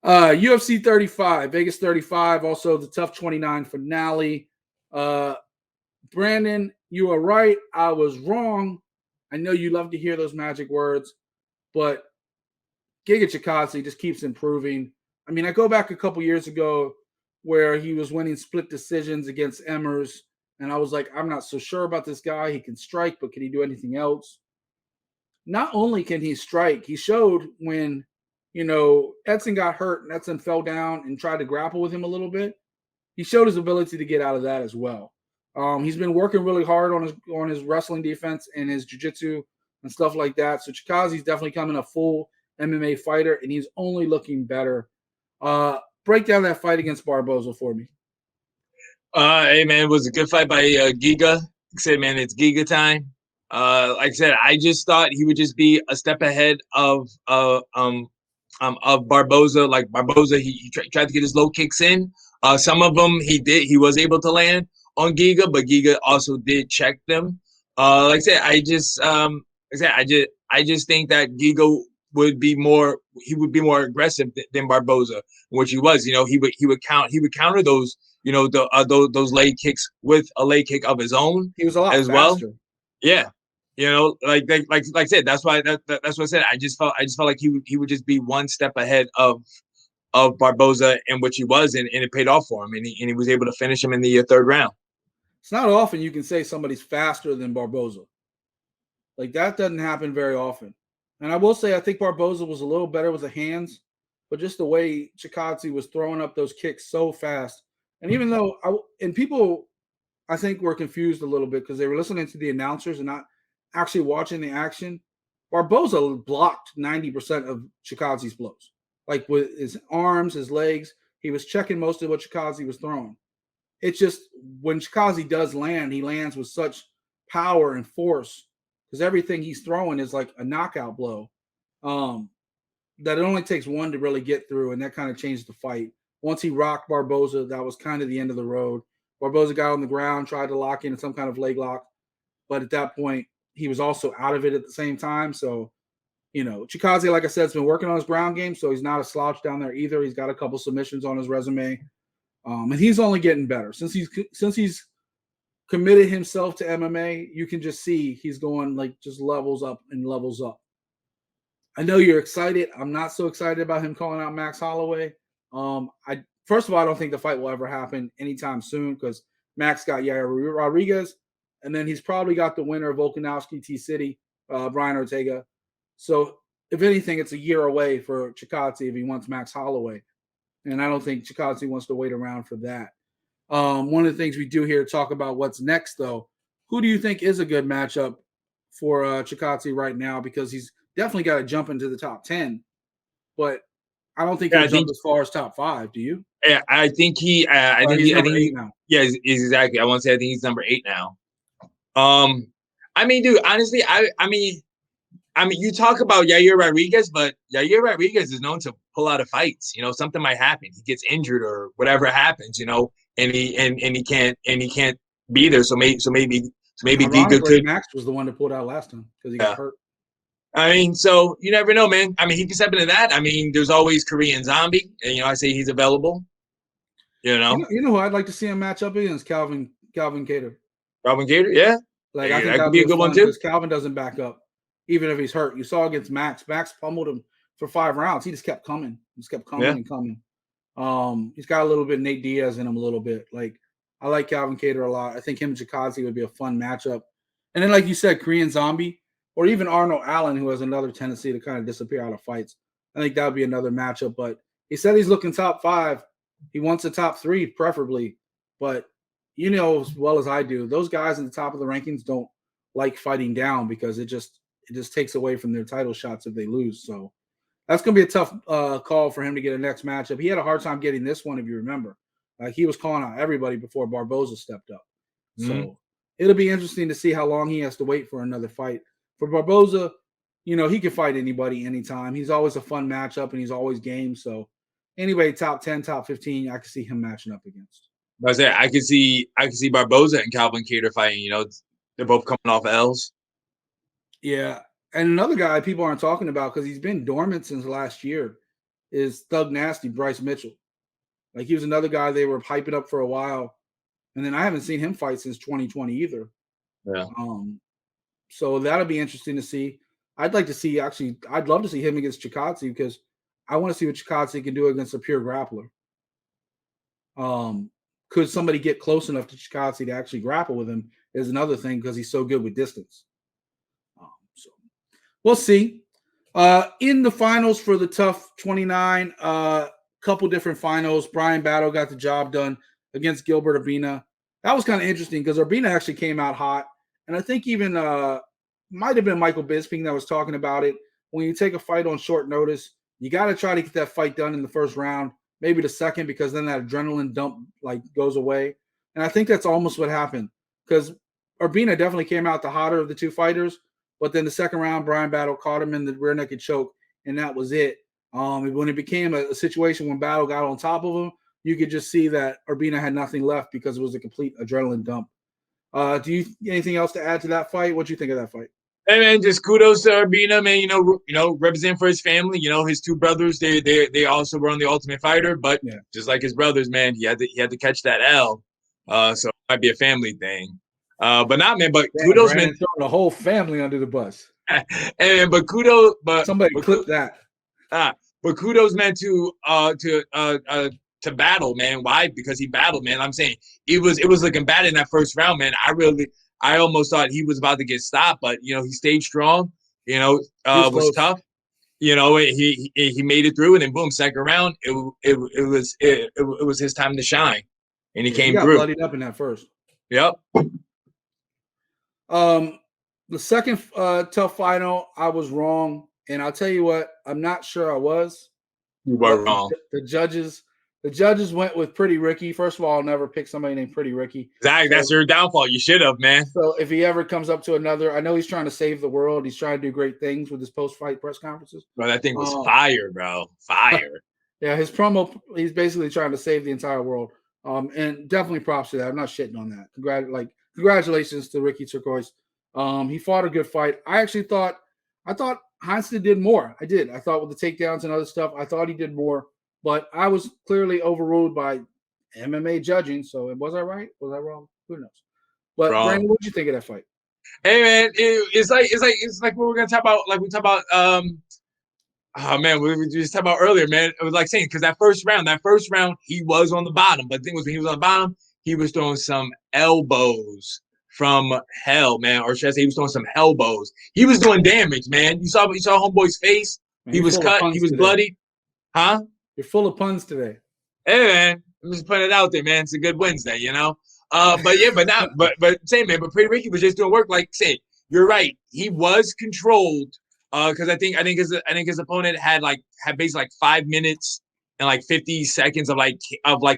UFC 35, Vegas 35, also the TUF 29 finale. Brandon, you are right. I was wrong. I know you love to hear those magic words, but Giga Chikadze just keeps improving. I mean, I go back a couple years ago where he was winning split decisions against Emmers, and I was like, I'm not so sure about this guy. He can strike, but can he do anything else? Not only can he strike, he showed when, Edson got hurt and Edson fell down and tried to grapple with him a little bit. He showed his ability to get out of that as well. He's been working really hard on his wrestling defense and his jiu-jitsu and stuff like that. So Chikadze's definitely coming a full MMA fighter, and he's only looking better. Break down that fight against Barboza for me. Hey, man, it was a good fight by Giga. Like I said, man, it's Giga time. Like I said, I just thought he would just be a step ahead of Barboza. Like Barboza, he tried to get his low kicks in. Some of them he was able to land on Giga, but Giga also did check them. Like I said, I just think that Giga would be more aggressive than Barboza, which he was. He would counter those, those leg kicks with a leg kick of his own. He was a lot as faster. Well. Yeah. Like I said, that's why that's what I said. I just felt like he would just be one step ahead of Barboza, and which he was, and it paid off for him, and he was able to finish him in the third round. It's not often you can say somebody's faster than Barboza. Like, that doesn't happen very often. And I will say, I think Barboza was a little better with the hands, but just the way Chikadze was throwing up those kicks so fast. And even though people, I think, were confused a little bit because they were listening to the announcers and not actually watching the action. Barboza blocked 90% of Chikadze's blows. Like, with his arms, his legs, he was checking most of what Chikadze was throwing. It's just when Chikadze does land, he lands with such power and force because everything he's throwing is like a knockout blow, that it only takes one to really get through, and that kind of changed the fight. Once he rocked Barboza, that was kind of the end of the road. Barboza got on the ground, tried to lock in some kind of leg lock, but at that point, he was also out of it at the same time. So, Chikadze, like I said, has been working on his ground game, so he's not a slouch down there either. He's got a couple submissions on his resume, and he's only getting better. Since he's committed himself to MMA, you can just see he's going like just levels up and levels up. I know you're excited. I'm not so excited about him calling out Max Holloway. First of all, I don't think the fight will ever happen anytime soon because Max got Yair Rodriguez, and then he's probably got the winner of Volkanovski T-City, Brian Ortega. So if anything, it's a year away for Chikadze if he wants Max Holloway. And I don't think Chikadze wants to wait around for that. One of the things we do here talk about what's next, though. Who do you think is a good matchup for Chikadze right now? Because he's definitely got to jump into the top 10, but I don't think he'll jump as far as top 5. Do you? Yeah, I think he. I think he's I number think 8 now. Yeah, exactly. I want to say I think he's number 8 now. I mean, dude, honestly, I mean, you talk about Yair Rodriguez, but Yair Rodriguez is known to pull out of fights. Something might happen. He gets injured or whatever happens. And he can't be there. So maybe Giga could. Max was the one that pulled out last time because he got hurt. I mean, so you never know, man. I mean, he can step into that. I mean, there's always Korean Zombie, and I say he's available. You know who I'd like to see him match up against? Calvin Kattar. Calvin Kattar, yeah. Like, I think that could be a good one too. Because Calvin doesn't back up, even if he's hurt. You saw against Max. Max pummeled him for 5 rounds. He just kept coming. And coming. He's got a little bit of Nate Diaz in him a little bit. Like, I like Calvin Kattar a lot. I think him and Chikadze would be a fun matchup. And then, like you said, Korean Zombie or even Arnold Allen, who has another tendency to kind of disappear out of fights. I think that would be another matchup. But he said he's looking top 5. He wants a top 3, preferably. But you know as well as I do, those guys in the top of the rankings don't like fighting down because it just takes away from their title shots if they lose. So that's going to be a tough call for him to get a next matchup. He had a hard time getting this one, if you remember. Like, he was calling out everybody before Barboza stepped up. So it'll be interesting to see how long he has to wait for another fight. For Barboza, you know, he can fight anybody anytime. He's always a fun matchup, and he's always game. So anybody top 10, top 15, I can see him matching up against. I could see Barboza and Calvin Kattar fighting. You know, they're both coming off L's. Yeah. And another guy people aren't talking about because he's been dormant since last year is Thug Nasty, Bryce Mitchell. Like, he was another guy they were hyping up for a while. And then I haven't seen him fight since 2020 either. Yeah. So that'll be interesting to see. I'd love to see him against Chikadze because I want to see what Chikadze can do against a pure grappler. Could somebody get close enough to Chikadze to actually grapple with him is another thing because he's so good with distance. So we'll see. In the finals for the TUF 29, couple different finals. Brian Battle got the job done against Gilbert Urbina. That was kind of interesting because Urbina actually came out hot. And I think even might have been Michael Bisping that was talking about it. When you take a fight on short notice, you got to try to get that fight done in the first round, maybe the second, because then that adrenaline dump like goes away. And I think that's almost what happened because Urbina definitely came out the hotter of the two fighters. But then the second round, Brian Battle caught him in the rear naked choke, and that was it. When it became a situation when Battle got on top of him, you could just see that Urbina had nothing left because it was a complete adrenaline dump. Do you anything else to add to that fight? What do you think of that fight? Hey man, just kudos to Urbina, man. You know, represent for his family. You know, his two brothers, they also were on the Ultimate Fighter, but just like his brothers, man, he had to catch that L. So it might be a family thing. But not, man. But kudos, Brandon, man. throwing the whole family under the bus. And but kudos, but somebody clip that. But kudos, man, to Battle, man. Why? Because he battled, man. I'm saying it was looking bad in that first round, man. I almost thought he was about to get stopped, but you know, he stayed strong. You know, was tough. You know, he made it through, and then boom, second round, it was his time to shine, and he came through. Bloodied up in that first. Yep. The second TUF final, I was wrong, and I'll tell you what, I'm not sure I was. You were wrong. The judges went with Pretty Ricky. First of all, I'll never pick somebody named Pretty Ricky. Exactly. That's your downfall. You should have, man. So if he ever comes up to another, I know he's trying to save the world. He's trying to do great things with his post-fight press conferences. Bro, that thing was fire, bro. Fire. Yeah, his promo, he's basically trying to save the entire world. And definitely props to that. I'm not shitting on that. Congratulations to Ricky Turquoise. He fought a good fight. I thought Heinz did more. I did. I thought with the takedowns and other stuff, I thought he did more. But I was clearly overruled by MMA judging. So was I right? Was I wrong? Who knows? But Brandon, what did you think of that fight? Hey man, it's like what we're gonna talk about. Like we talk about oh man, we just talked about earlier, man. It was like saying because that first round, he was on the bottom. But the thing was, when he was on the bottom, he was throwing some elbows from hell, man. Or should I say, he was throwing some elbows. He was doing damage, man. You saw homeboy's face. Man, he was cut. He was bloodied. Huh? You're full of puns today. Hey man, I'm just putting it out there, man. It's a good Wednesday, you know. But Pretty Ricky was just doing work. Like say, you're right. He was controlled. Because I think his opponent had basically like 5 minutes and like 50 seconds of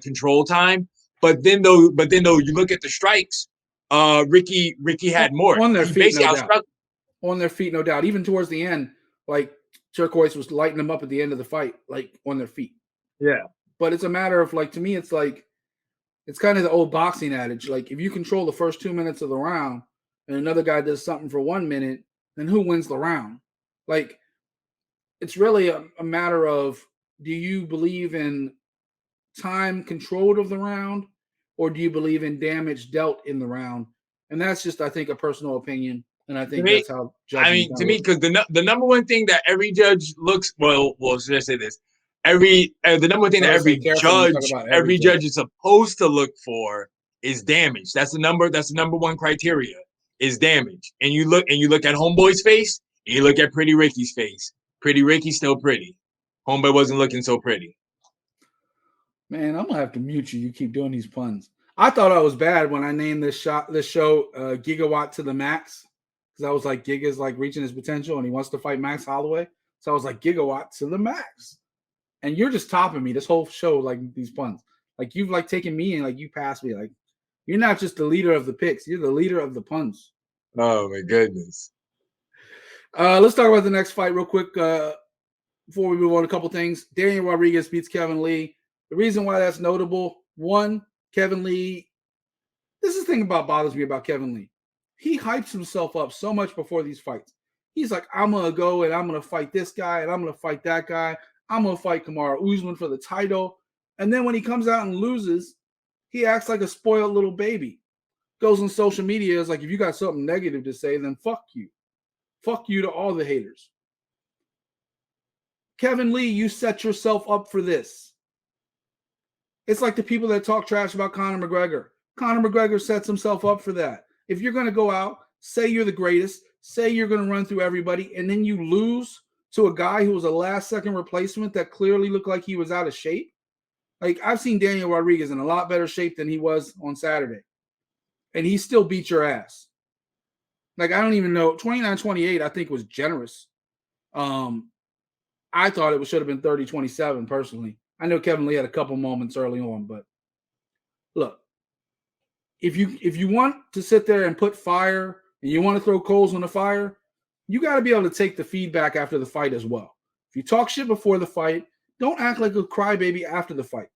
control time. But then though you look at the strikes, Ricky had more on their feet, no doubt. On their feet, no doubt. Even towards the end, like Turquoise was lighting them up at the end of the fight, like on their feet. Yeah. But it's a matter of to me, it's kind of the old boxing adage. Like if you control the first 2 minutes of the round and another guy does something for 1 minute, then who wins the round? Like, it's really a matter of, do you believe in time controlled of the round, or do you believe in damage dealt in the round? And that's just, I think, a personal opinion. And I think that's how judging. To me, because the number one thing that every judge looks, well, should I say this? the number one thing that Gotta say careful when you talk about every judge is supposed to look for is damage. That's the number one criteria is damage. And you look at Homeboy's face, and you look at Pretty Ricky's face. Pretty Ricky's still pretty. Homeboy wasn't looking so pretty. Man, I'm gonna have to mute you. You keep doing these puns. I thought I was bad when I named this show Giga Watt to the max, because I was like, Giga's like reaching his potential and he wants to fight Max Holloway. So I was like, Giga Watt to the max. And you're just topping me this whole show, like these puns. Like you've like taken me and like you passed me. Like you're not just the leader of the picks, you're the leader of the puns. Oh my goodness. Let's talk about the next fight real quick before we move on to a couple things. Daniel Rodriguez beats Kevin Lee. The reason why that's notable, one, Kevin Lee, this is the thing about bothers me about Kevin Lee. He hypes himself up so much before these fights. He's like, I'm going to go and I'm going to fight this guy and I'm going to fight that guy. I'm going to fight Kamaru Usman for the title. And then when he comes out and loses, he acts like a spoiled little baby. Goes on social media, is like, if you got something negative to say, then fuck you. Fuck you to all the haters. Kevin Lee, you set yourself up for this. It's like the people that talk trash about Conor McGregor. Conor McGregor sets himself up for that. If you're going to go out, say you're the greatest, say you're going to run through everybody, and then you lose to a guy who was a last-second replacement that clearly looked like he was out of shape. Like, I've seen Daniel Rodriguez in a lot better shape than he was on Saturday. And he still beat your ass. Like, I don't even know. 29-28, I think, was generous. I thought it should have been 30-27, personally. I know Kevin Lee had a couple moments early on, but look, if you want to sit there and put fire and you want to throw coals on the fire, you got to be able to take the feedback after the fight as well. If you talk shit before the fight, don't act like a crybaby after the fight.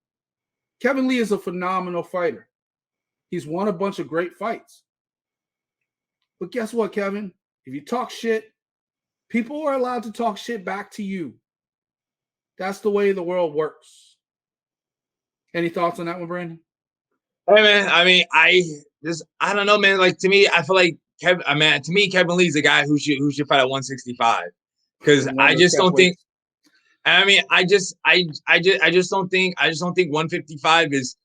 Kevin Lee is a phenomenal fighter. He's won a bunch of great fights. But guess what, Kevin? If you talk shit, people are allowed to talk shit back to you. That's the way the world works. Any thoughts on that one, Brandon? Hey man, I mean, I don't know, man. Like to me, I feel like Kevin Lee's a guy who should fight at 165 because I just don't think. I mean, I just don't think 155 is.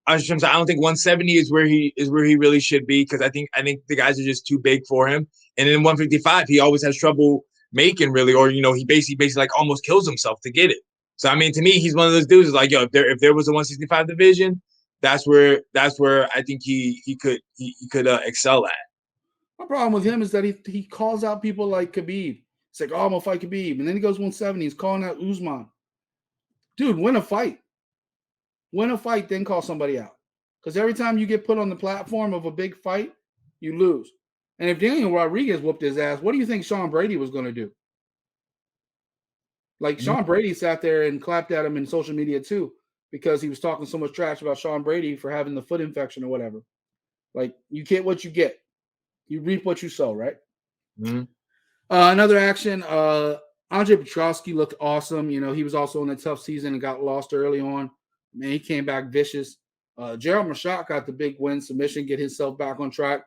I don't think 170 is where he really should be because I think the guys are just too big for him. And in 155, he always has trouble making really, or he basically like almost kills himself to get it. So I mean, to me, he's one of those dudes. Is like, yo, if there was a 165 division, that's where I think he could excel at. My problem with him is that he calls out people like Khabib. It's like, oh, I'm gonna fight Khabib, and then he goes 170. He's calling out Usman. Dude, win a fight. Win a fight, then call somebody out. Because every time you get put on the platform of a big fight, you lose. And if Daniel Rodriguez whooped his ass, what do you think Sean Brady was going to do? Like, Sean Brady sat there and clapped at him in social media too because he was talking so much trash about Sean Brady for having the foot infection or whatever. Like, you get what you get. You reap what you sow, right? Mm-hmm. Another action, Andre Petrosky looked awesome. He was also in a tough season and got lost early on. Man, he came back vicious. Gerald Mashak got the big win submission, get himself back on track.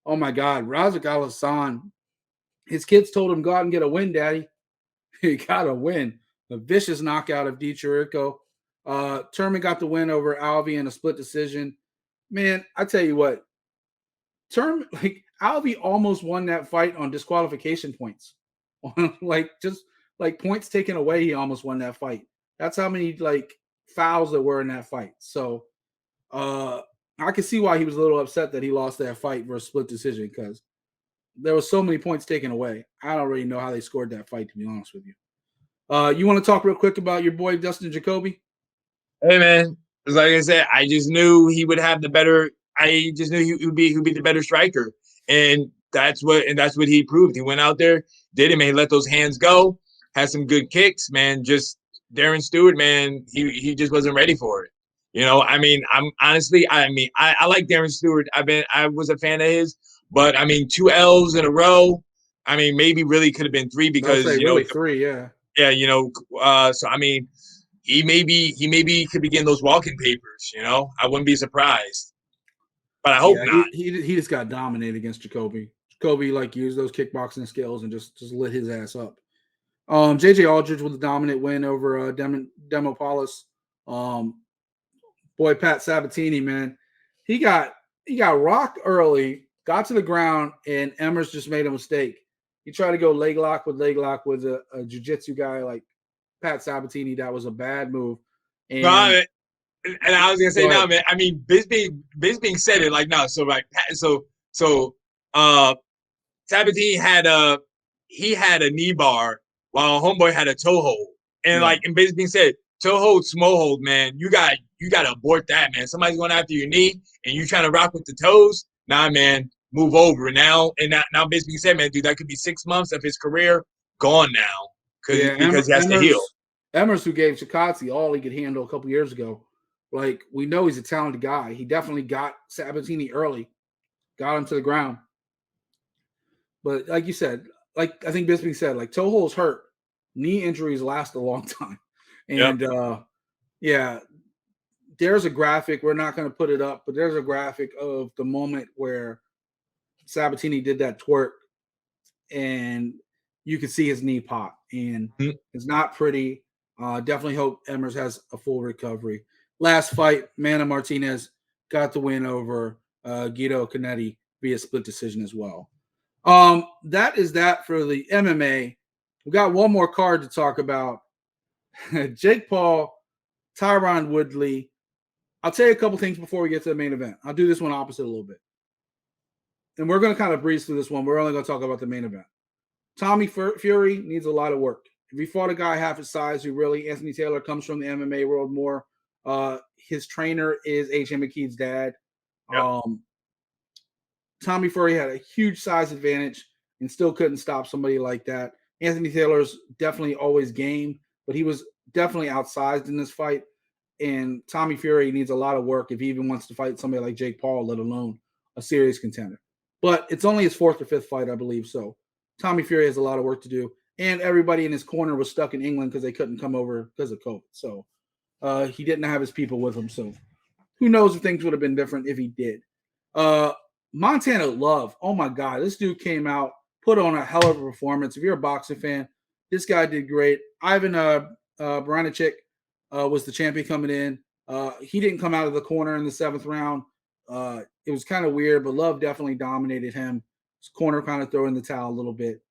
Oh, my God. Razak Al-Hassan, his kids told him, go out and get a win, Daddy. He got a win. A vicious knockout of Di Chirico. Turman got the win over Alvey in a split decision. Man, I tell you what. Alvey almost won that fight on disqualification points. Just points taken away, he almost won that fight. That's how many, fouls that were in that fight. So I can see why he was a little upset that he lost that fight versus split decision because there were so many points taken away. I don't really know how they scored that fight, to be honest with you. You want to talk real quick about your boy Dustin Jacoby? Hey man, like I said, I just knew he would have the better. I just knew he would be the better striker, and that's what he proved. He went out there, did it, man. He let those hands go, had some good kicks, man. Just Darren Stewart, man, he just wasn't ready for it. I mean, I like Darren Stewart. I was a fan of his, but I mean, 2 L's in a row. I mean, maybe really could have been 3 because really 3, yeah. Yeah, so I mean, he maybe could be getting those walking papers. I wouldn't be surprised, but I hope not. He just got dominated against Jacoby. Jacoby used those kickboxing skills and just lit his ass up. JJ Aldridge with a dominant win over Demopoulos. Boy, Pat Sabatini, man, he got rocked early, got to the ground, and Emmers just made a mistake. He tried to go leg lock with a jiu-jitsu guy like Pat Sabatini. That was a bad move. No, And I was gonna say now, man. I mean, Biz being said it like no. So like Sabatini had a knee bar while Homeboy had a toe hold, and like and Biz being said, toe hold, small hold, man. You got to abort that, man. Somebody's going after your knee, and you trying to rock with the toes. Nah, man, move over now. And now Biz being said, man, dude, that could be 6 months of his career gone now because he has to heal. Emmers, who gave Chikadze all he could handle a couple years ago, like we know he's a talented guy. He definitely got Sabatini early, got him to the ground. But like you said, like I think Bisping said, like toe holes hurt, knee injuries last a long time, and there's a graphic. We're not going to put it up, but there's a graphic of the moment where Sabatini did that twerk, and you can see his knee pop, and it's not pretty. Definitely hope Emmers has a full recovery. Last fight, Mana Martinez got the win over Guido Canetti via split decision as well. That is that for the MMA. We got one more card to talk about. Jake Paul, Tyron Woodley. I'll tell you a couple things before we get to the main event. I'll do this one opposite a little bit. And we're going to kind of breeze through this one. We're only going to talk about the main event. Tommy Fury needs a lot of work. If he fought a guy half his size who really, Anthony Taylor, comes from the MMA world more, his trainer is H.M. McKee's dad. Yep. Tommy Fury had a huge size advantage and still couldn't stop somebody like that. Anthony Taylor's definitely always game, but he was definitely outsized in this fight. And Tommy Fury needs a lot of work if he even wants to fight somebody like Jake Paul, let alone a serious contender. But it's only his 4th or 5th fight, I believe. So Tommy Fury has a lot of work to do. And everybody in his corner was stuck in England because they couldn't come over because of COVID. So he didn't have his people with him. So who knows if things would have been different if he did. Montana Love, oh my God, this dude came out, put on a hell of a performance. If you're a boxing fan, this guy did great. Ivan Baranchyk was the champion coming in. He didn't come out of the corner in the 7th round. It was kind of weird, but Love definitely dominated him. His corner kind of throwing the towel a little bit.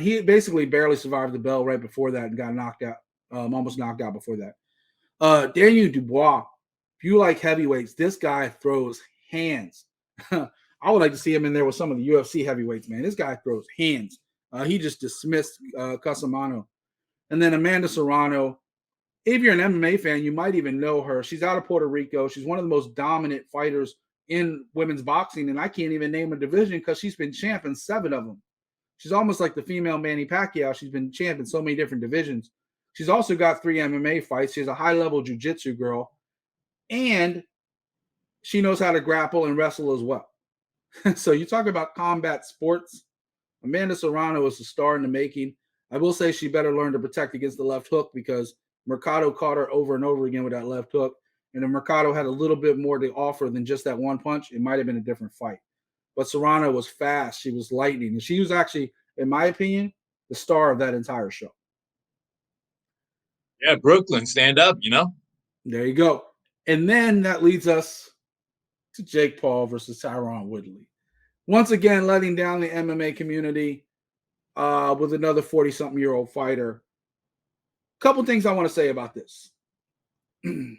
He basically barely survived the bell right before that and got knocked out, almost knocked out before that. Daniel Dubois, if you like heavyweights, this guy throws hands. I would like to see him in there with some of the UFC heavyweights, man. This guy throws hands. He just dismissed Casamano. And then Amanda Serrano. If you're an MMA fan, you might even know her. She's out of Puerto Rico. She's one of the most dominant fighters in women's boxing, and I can't even name a division because she's been champ in 7 of them. She's almost like the female Manny Pacquiao. She's been champ in so many different divisions. She's also got 3 MMA fights. She's a high-level jiu-jitsu girl, and she knows how to grapple and wrestle as well. So you talk about combat sports. Amanda Serrano is a star in the making. I will say she better learn to protect against the left hook because Mercado caught her over and over again with that left hook. And if Mercado had a little bit more to offer than just that one punch, it might have been a different fight. But Serrano was fast. She was lightning. And she was actually, in my opinion, the star of that entire show. Yeah, Brooklyn, stand up, you know? There you go. And then that leads us to Jake Paul versus Tyron Woodley. Once again, letting down the MMA community with another 40-something-year-old fighter. Couple things I want to say about this. And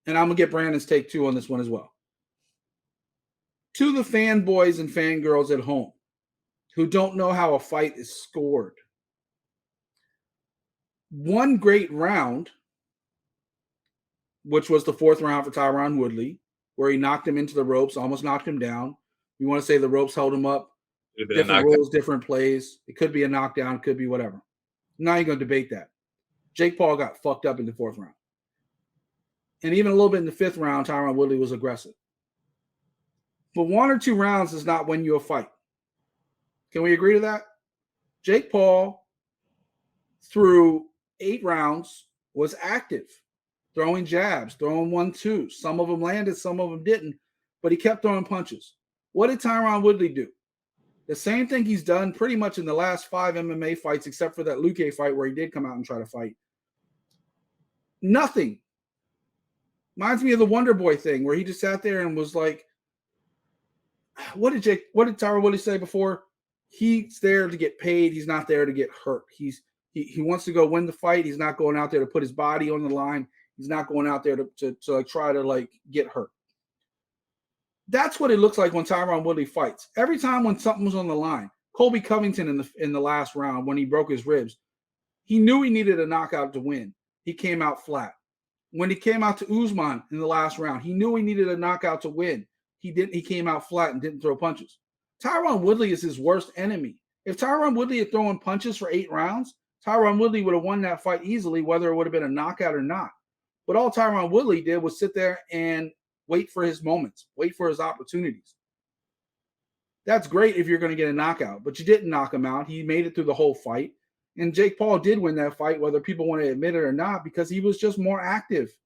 I'm going to get Brandon's take too on this one as well. To the fanboys and fangirls at home who don't know how a fight is scored. One great round, which was the 4th round for Tyron Woodley, where he knocked him into the ropes, almost knocked him down. You want to say the ropes held him up? Different rules, different plays. It could be a knockdown, could be whatever. I'm not even going to debate that. Jake Paul got fucked up in the 4th round. And even a little bit in the 5th round, Tyron Woodley was aggressive. But 1 or 2 rounds does not win you a fight. Can we agree to that? Jake Paul, through 8 rounds, was active, throwing jabs, throwing 1-2s. Some of them landed, some of them didn't, but he kept throwing punches. What did Tyron Woodley do? The same thing he's done pretty much in the last 5 MMA fights, except for that Luque fight where he did come out and try to fight. Nothing. Reminds me of the Wonder Boy thing where he just sat there and was like, what did Tyron Woodley say before? He's there to get paid. He's not there to get hurt. He wants to go win the fight. He's not going out there to put his body on the line. He's not going out there to like try to like get hurt. That's what it looks like when Tyron Woodley fights. Every time when something was on the line, Colby Covington in the last round when he broke his ribs, he knew he needed a knockout to win. He came out flat. When he came out to Usman in the last round, he knew he needed a knockout to win. He didn't. He came out flat and didn't throw punches. Tyron Woodley is his worst enemy. If Tyron Woodley had thrown punches for 8 rounds, Tyron Woodley would have won that fight easily, whether it would have been a knockout or not. But all Tyron Woodley did was sit there and wait for his moments, wait for his opportunities. That's great if you're going to get a knockout, but you didn't knock him out. He made it through the whole fight. And Jake Paul did win that fight, whether people want to admit it or not, because he was just more active.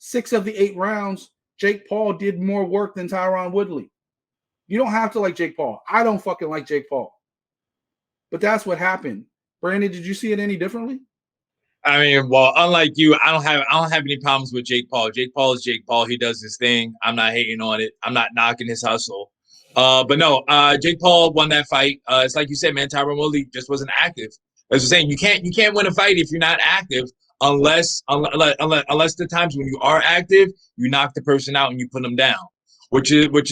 6 of the 8 rounds, Jake Paul did more work than Tyron Woodley. You don't have to like Jake Paul. I don't fucking like Jake Paul. But that's what happened. Brandon, did you see it any differently? I mean, well, unlike you, I don't have any problems with Jake Paul. Jake Paul is Jake Paul. He does his thing. I'm not hating on it. I'm not knocking his hustle. But no, Jake Paul won that fight. It's like you said, man, Tyron Woodley just wasn't active. As I'm saying, you can't win a fight if you're not active unless the times when you are active, you knock the person out and you put them down. Which is what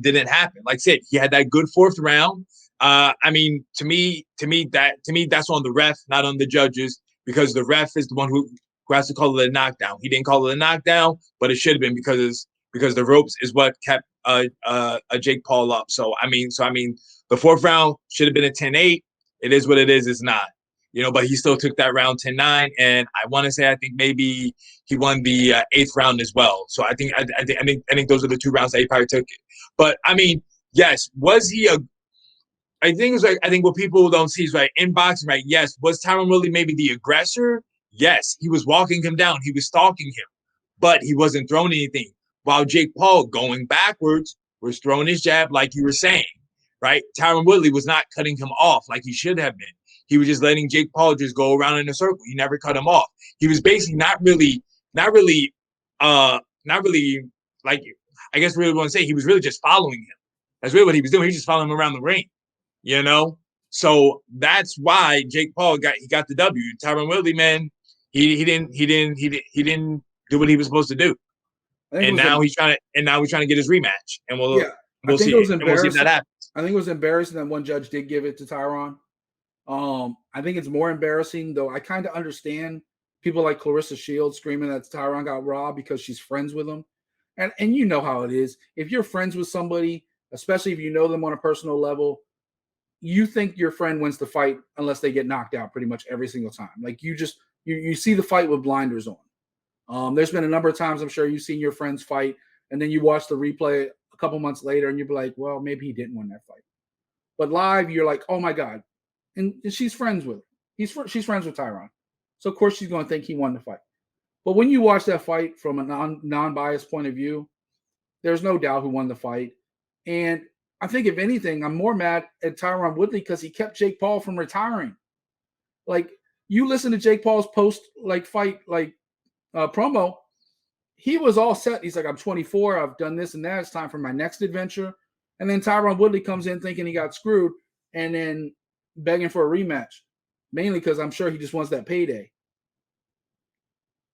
didn't happen. Like I said, he had that good 4th round. I mean, to me, that's on the ref, not on the judges, because the ref is the one who has to call it a knockdown. He didn't call it a knockdown, but it should have been because the ropes is what kept Jake Paul up. So I mean, the 4th round should have been a 10-8. It is what it is. It's not, but he still took that round 10-9, and I want to say I think maybe he won the 8th round as well. So I think those are the 2 rounds that he probably took it. But I mean, yes, was he a? I think what people don't see is right in boxing, right? Yes, was Tyron Woodley maybe the aggressor? Yes, he was walking him down, he was stalking him, but he wasn't throwing anything. While Jake Paul, going backwards, was throwing his jab, like you were saying, right? Tyron Woodley was not cutting him off like he should have been. He was just letting Jake Paul just go around in a circle. He never cut him off. He was basically not really, like, I guess really want to say he was really just following him. That's really what he was doing. He was just following him around the ring, So that's why Jake Paul got the W. Tyron Woodley, man, he didn't do what he was supposed to do. And now he's trying to get his rematch, and we'll see. We'll see if that happens. I think it was embarrassing that one judge did give it to Tyron. I think it's more embarrassing, though. I kind of understand people like Clarissa Shields screaming that Tyron got robbed because she's friends with him. And you know how it is. If you're friends with somebody, especially if you know them on a personal level, you think your friend wins the fight unless they get knocked out pretty much every single time. Like you see the fight with blinders on. There's been a number of times I'm sure you've seen your friends fight, and then you watch the replay a couple months later and you're like, well, maybe he didn't win that fight. But live, you're like, oh my God. And she's friends with him. She's friends with Tyron. So of course she's going to think he won the fight. But when you watch that fight from a non-biased point of view, there's no doubt who won the fight. And I think if anything, I'm more mad at Tyron Woodley because he kept Jake Paul from retiring. Like, you listen to Jake Paul's post fight promo, he was all set. He's like, I'm 24, I've done this and that. It's time for my next adventure. And then Tyron Woodley comes in thinking he got screwed and then begging for a rematch, mainly because I'm sure he just wants that payday.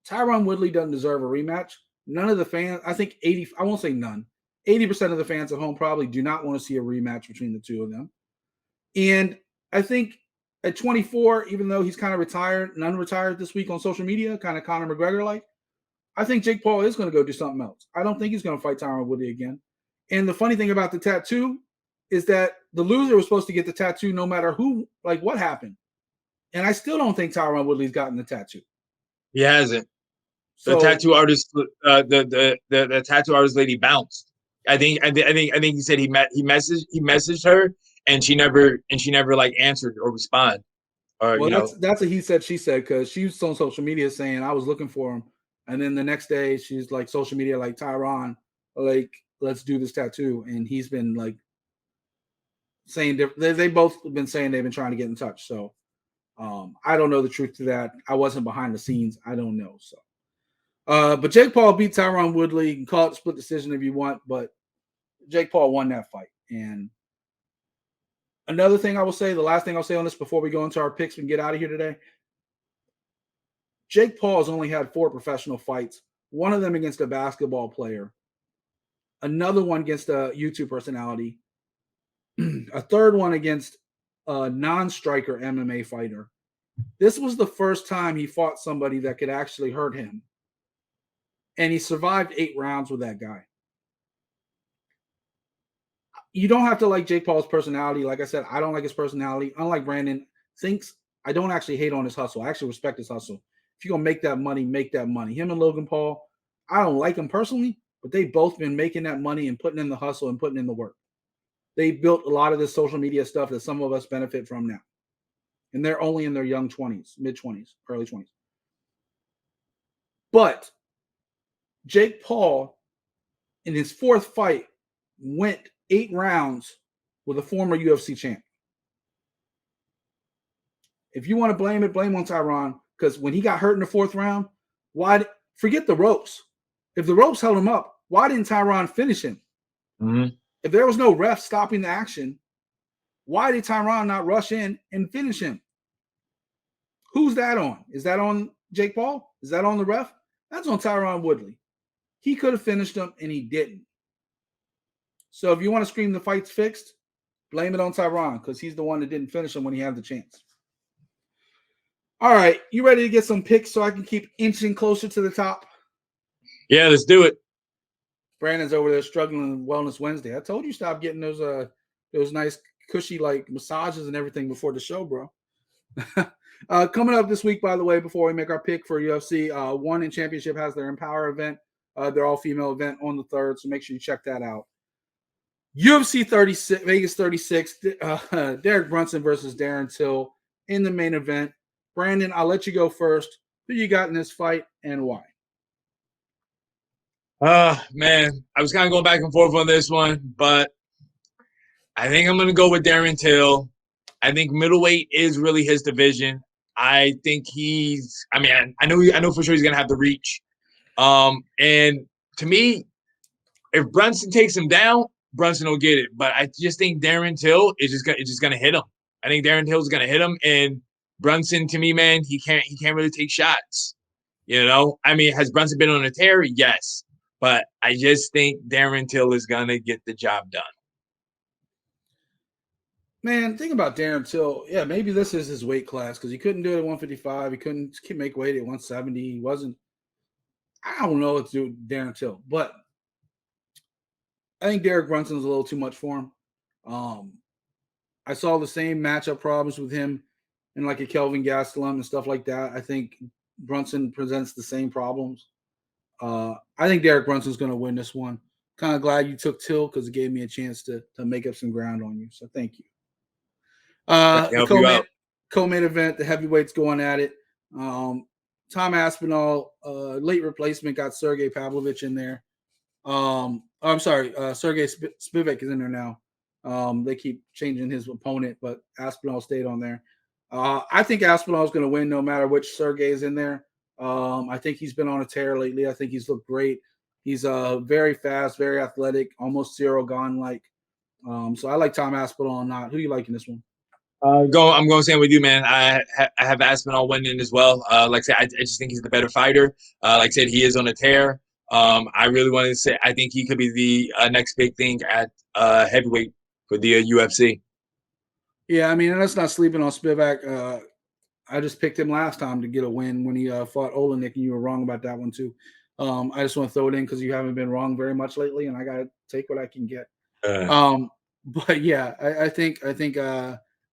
Tyron Woodley doesn't deserve a rematch. None of the fans, I think I won't say none, 80% of the fans at home probably do not want to see a rematch between the two of them. And I think at 24, even though he's kind of retired and unretired this week on social media, kind of Conor McGregor-like, I think Jake Paul is going to go do something else. I don't think he's going to fight Tyron Woodley again. And the funny thing about the tattoo is that the loser was supposed to get the tattoo no matter who, what happened. And I still don't think Tyron Woodley's gotten the tattoo. He hasn't. The tattoo artist, the tattoo artist lady bounced. I think he said he messaged her and she never answered or responded. That's a he said she said, because she was on social media saying I was looking for him, and then the next day she's like social media like, Tyron, let's do this tattoo, and he's been saying they both have been saying they've been trying to get in touch. So I don't know the truth to that. I wasn't behind the scenes. I don't know. So, but Jake Paul beat Tyron Woodley. You can call it a split decision if you want, but Jake Paul won that fight. And another thing I will say, the last thing I'll say on this before we go into our picks and get out of here today. Jake Paul has only had 4 professional fights, one of them against a basketball player, another one against a YouTube personality, a third one against a non-striker MMA fighter. This was the first time he fought somebody that could actually hurt him. And he survived 8 rounds with that guy. You don't have to like Jake Paul's personality. Like I said, I don't like his personality. Unlike Brandon, I don't actually hate on his hustle. I actually respect his hustle. If you're going to make that money, make that money. Him and Logan Paul, I don't like them personally, but they've both been making that money and putting in the hustle and putting in the work. They built a lot of this social media stuff that some of us benefit from now. And they're only in their young 20s, mid-20s, early 20s. But Jake Paul, in his 4th fight, went 8 rounds with a former UFC champ. If you want to blame it, blame on Tyron. Because when he got hurt in the 4th round, forget the ropes. If the ropes held him up, why didn't Tyron finish him? Mm-hmm. If there was no ref stopping the action, why did Tyron not rush in and finish him? Who's that on? Is that on Jake Paul? Is that on the ref? That's on Tyron Woodley. He could have finished him, and he didn't. So if you want to scream the fight's fixed, blame it on Tyron because he's the one that didn't finish him when he had the chance. All right, you ready to get some picks so I can keep inching closer to the top? Yeah, let's do it. Brandon's over there struggling with Wellness Wednesday. I told you stop getting those nice cushy like massages and everything before the show, bro. Coming up this week, by the way, before we make our pick for UFC, One in Championship has their Empower event, their all-female event on the 3rd, so make sure you check that out. UFC 36, Vegas 36, Derek Brunson versus Darren Till in the main event. Brandon, I'll let you go first. Who you got in this fight and why? Man, I was kind of going back and forth on this one, but I think I'm going to go with Darren Till. I think middleweight is really his division. I think I know for sure he's going to have the reach. And to me, if Brunson takes him down, Brunson will get it. But I just think Darren Till is just going to hit him. I think Darren Till is going to hit him, and Brunson, to me, man, he can't really take shots. You know, I mean, has Brunson been on a tear? Yes, but I just think Darren Till is going to get the job done. Man, think about Darren Till. Yeah, maybe this is his weight class because he couldn't do it at 155. He couldn't make weight at 170. He wasn't. I don't know what to do with Darren Till, but I think Derek Brunson's a little too much for him. I saw the same matchup problems with him and like a Kelvin Gastelum and stuff like that. I think Brunson presents the same problems. I think Derek Brunson's going to win this one. Kind of glad you took Till because it gave me a chance to make up some ground on you. So thank you. The co-main event, the heavyweights going at it. Tom Aspinall, late replacement, got Sergey Pavlovich in there. I'm sorry, Sergey Spivak is in there now. They keep changing his opponent, but Aspinall stayed on there. I think Aspinall is going to win no matter which Sergey is in there. I think he's been on a tear lately. I think he's looked great. He's very fast, very athletic, almost Cyril Gane-like. So I like Tom Aspinall and not. Who you like in this one? I'm going same with you, man. I have Aspinall winning as well. Like I said, I just think he's the better fighter. Like I said, he is on a tear. I really wanted to say I think he could be the next big thing at heavyweight for the UFC. Yeah, I mean, and let's not sleeping on Spivak. I just picked him last time to get a win when he fought Olenek, and you were wrong about that one too. I just want to throw it in because you haven't been wrong very much lately, and I got to take what I can get. But yeah, I think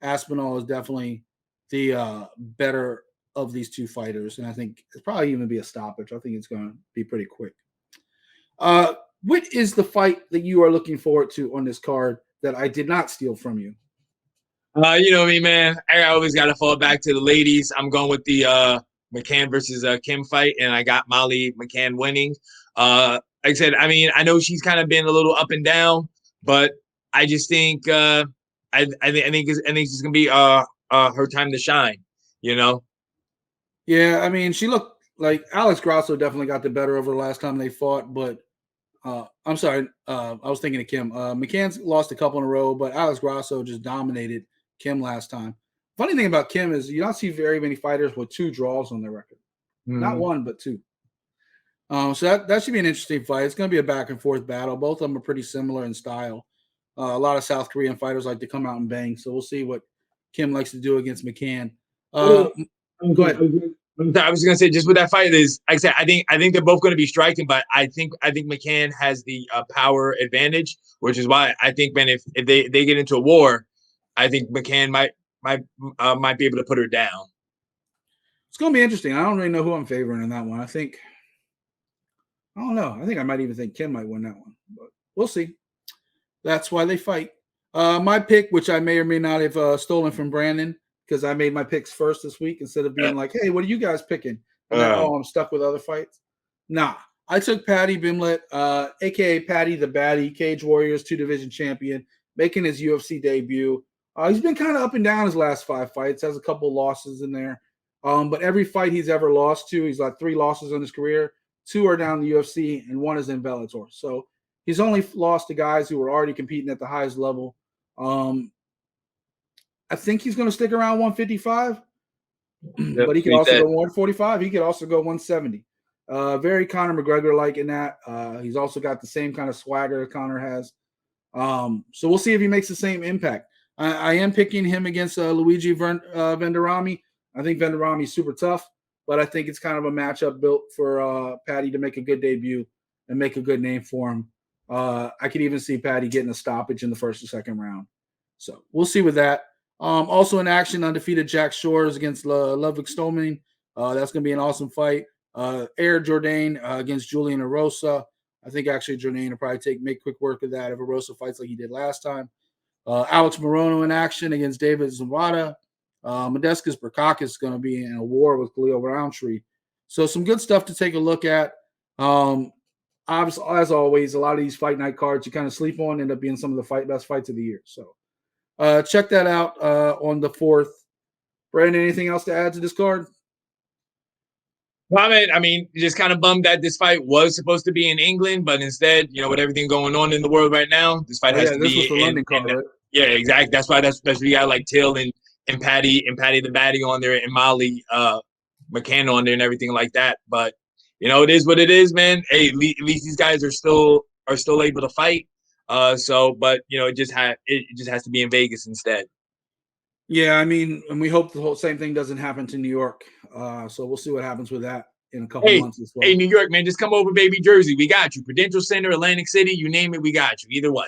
Aspinall is definitely the better of these two fighters, and I think it's probably even be a stoppage. I think it's going to be pretty quick. What is the fight that you are looking forward to on this card that I did not steal from you? You know me, man. I always got to fall back to the ladies. I'm going with the McCann versus Kim fight, and I got Molly McCann winning. Like I said, I mean, I know she's kind of been a little up and down, but I just think think it's gonna be her time to shine. You know. Yeah, I mean, she looked like Alex Grasso definitely got the better of her last time they fought, but I'm sorry, I was thinking of Kim. McCann's lost a couple in a row, but Alex Grasso just dominated Kim last time. Funny thing about Kim is you don't see very many fighters with 2 draws on their record. Not 1, but 2. So that should be an interesting fight. It's going to be a back and forth battle. Both of them are pretty similar in style. A lot of South Korean fighters like to come out and bang. So we'll see what Kim likes to do against McCann. Go ahead. I was gonna say just with that fight is, like I said, I think they're both going to be striking, but I think McCann has the power advantage, which is why I think, man, if they get into a war, I think McCann might be able to put her down. It's going to be interesting. I don't really know who I'm favoring in that one. I don't know. I think I might even think Kim might win that one, but we'll see. That's why they fight. My pick, which I may or may not have stolen from Brandon, because I made my picks first this week instead of being like, hey, what are you guys picking? And then, I'm stuck with other fights. Nah, I took Paddy Pimblett, a.k.a. Paddy the Baddie, Cage Warriors 2-division champion, making his UFC debut. He's been kind of up and down his last 5 fights, has a couple losses in there. But every fight he's ever lost to, he's got 3 losses in his career. 2 are down in the UFC, and 1 is in Bellator. So he's only lost to guys who were already competing at the highest level. I think he's going to stick around 155, but he could also go 145. He could also go 170. Very Conor McGregor-like in that. He's also got the same kind of swagger Conor has. So we'll see if he makes the same impact. I am picking him against Luigi Vendrame. I think Vendrame is super tough, but I think it's kind of a matchup built for Paddy to make a good debut and make a good name for him. I could even see Paddy getting a stoppage in the first or second round. So we'll see with that. Also in action, undefeated Jack Shores against Ludwig Stolman. That's going to be an awesome fight. Air Jourdain against Julian Erosa. I think actually Jourdain will probably make quick work of that if Erosa fights like he did last time. Alex Morono in action against David Zawada. Modestas Bukauskas is going to be in a war with Khalil Roundtree. So some good stuff to take a look at. Obviously, as always, a lot of these fight night cards you kind of sleep on end up being some of the best fights of the year. So check that out on the 4th. Brandon, anything else to add to this card? I mean, just kind of bummed that this fight was supposed to be in England, but instead, with everything going on in the world right now, this fight has to be. This was the London card, right? Yeah, exactly. That's why we got like Till and Paddy the Baddie on there, and Molly McCann on there and everything like that. But it is what it is, man. Hey, at least these guys are still able to fight. But it just has to be in Vegas instead. Yeah, I mean, and we hope the whole same thing doesn't happen to New York. So we'll see what happens with that in a couple months as well. Hey, New York, man, just come over, baby. Jersey, we got you. Prudential Center, Atlantic City, you name it, we got you. Either way.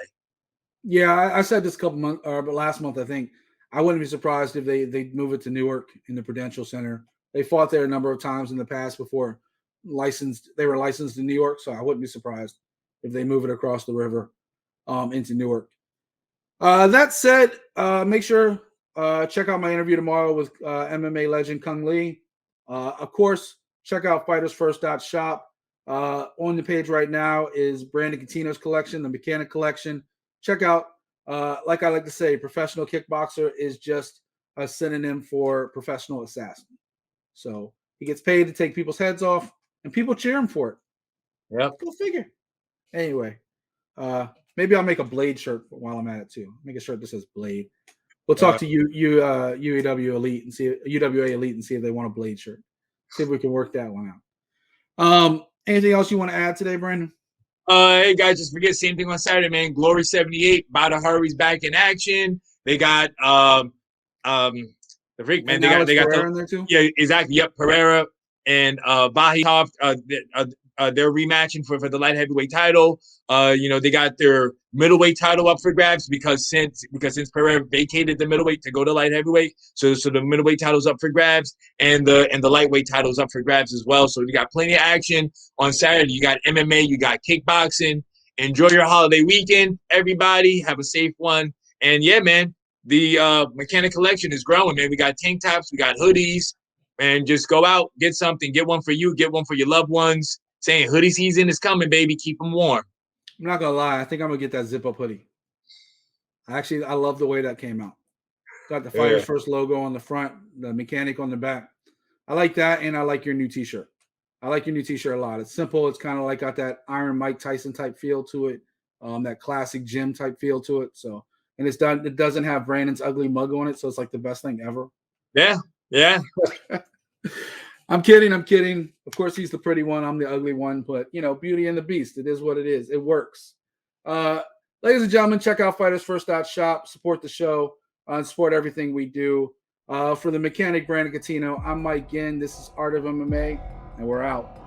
Yeah, I said this couple months, but last month I think I wouldn't be surprised if they move it to Newark in the Prudential Center. They fought there a number of times in the past before they were licensed in New York, so I wouldn't be surprised if they move it across the river into Newark. That said, make sure check out my interview tomorrow with MMA legend Kung Lee. Of course, check out FightersFirst.shop. On the page right now is Brandon Catino's collection, the Mechanic collection. Check out, like I like to say, professional kickboxer is just a synonym for professional assassin. So he gets paid to take people's heads off, and people cheer him for it. Yeah, go figure. Anyway, maybe I'll make a Blade shirt while I'm at it too. Make a shirt that says Blade. We'll talk to UAW Elite and see UWA Elite and see if they want a Blade shirt. See if we can work that one out. Anything else you want to add today, Brandon? Hey guys, just forget same thing on Saturday, man. Glory 78, Bada Hurry's back in action. They got the freak, man. And they got Pereira in there too. Yeah, exactly. Yep, Pereira and Bahitov. They're rematching for the light heavyweight title. They got their middleweight title up for grabs because since Pereira vacated the middleweight to go to light heavyweight, so the middleweight title's up for grabs, and the lightweight title's up for grabs as well. So you got plenty of action on Saturday. You got MMA, you got kickboxing. Enjoy your holiday weekend, everybody. Have a safe one, and yeah, man, the Mechanic collection is growing, man. We got tank tops, we got hoodies, and just go out, get something, get one for you, get one for your loved ones. Saying hoodie season is coming, baby. Keep them warm. I'm not gonna lie. I think I'm gonna get that zip up hoodie. I love the way that came out. Got the Fighters Yeah. First logo on the front, the mechanic on the back. I like that, and I like your new T-shirt. I like your new T-shirt a lot. It's simple. It's kind of like got that Iron Mike Tyson type feel to it, that classic gym type feel to it. So, and it's done. It doesn't have Brandon's ugly mug on it, so it's like the best thing ever. Yeah, yeah. I'm kidding. Of course, he's the pretty one. I'm the ugly one. But Beauty and the Beast. It is what it is. It works. Ladies and gentlemen, check out FightersFirst.shop. Support the show. Support everything we do. For the mechanic Brandon Catino, I'm Mike Ginn. This is Art of MMA, and we're out.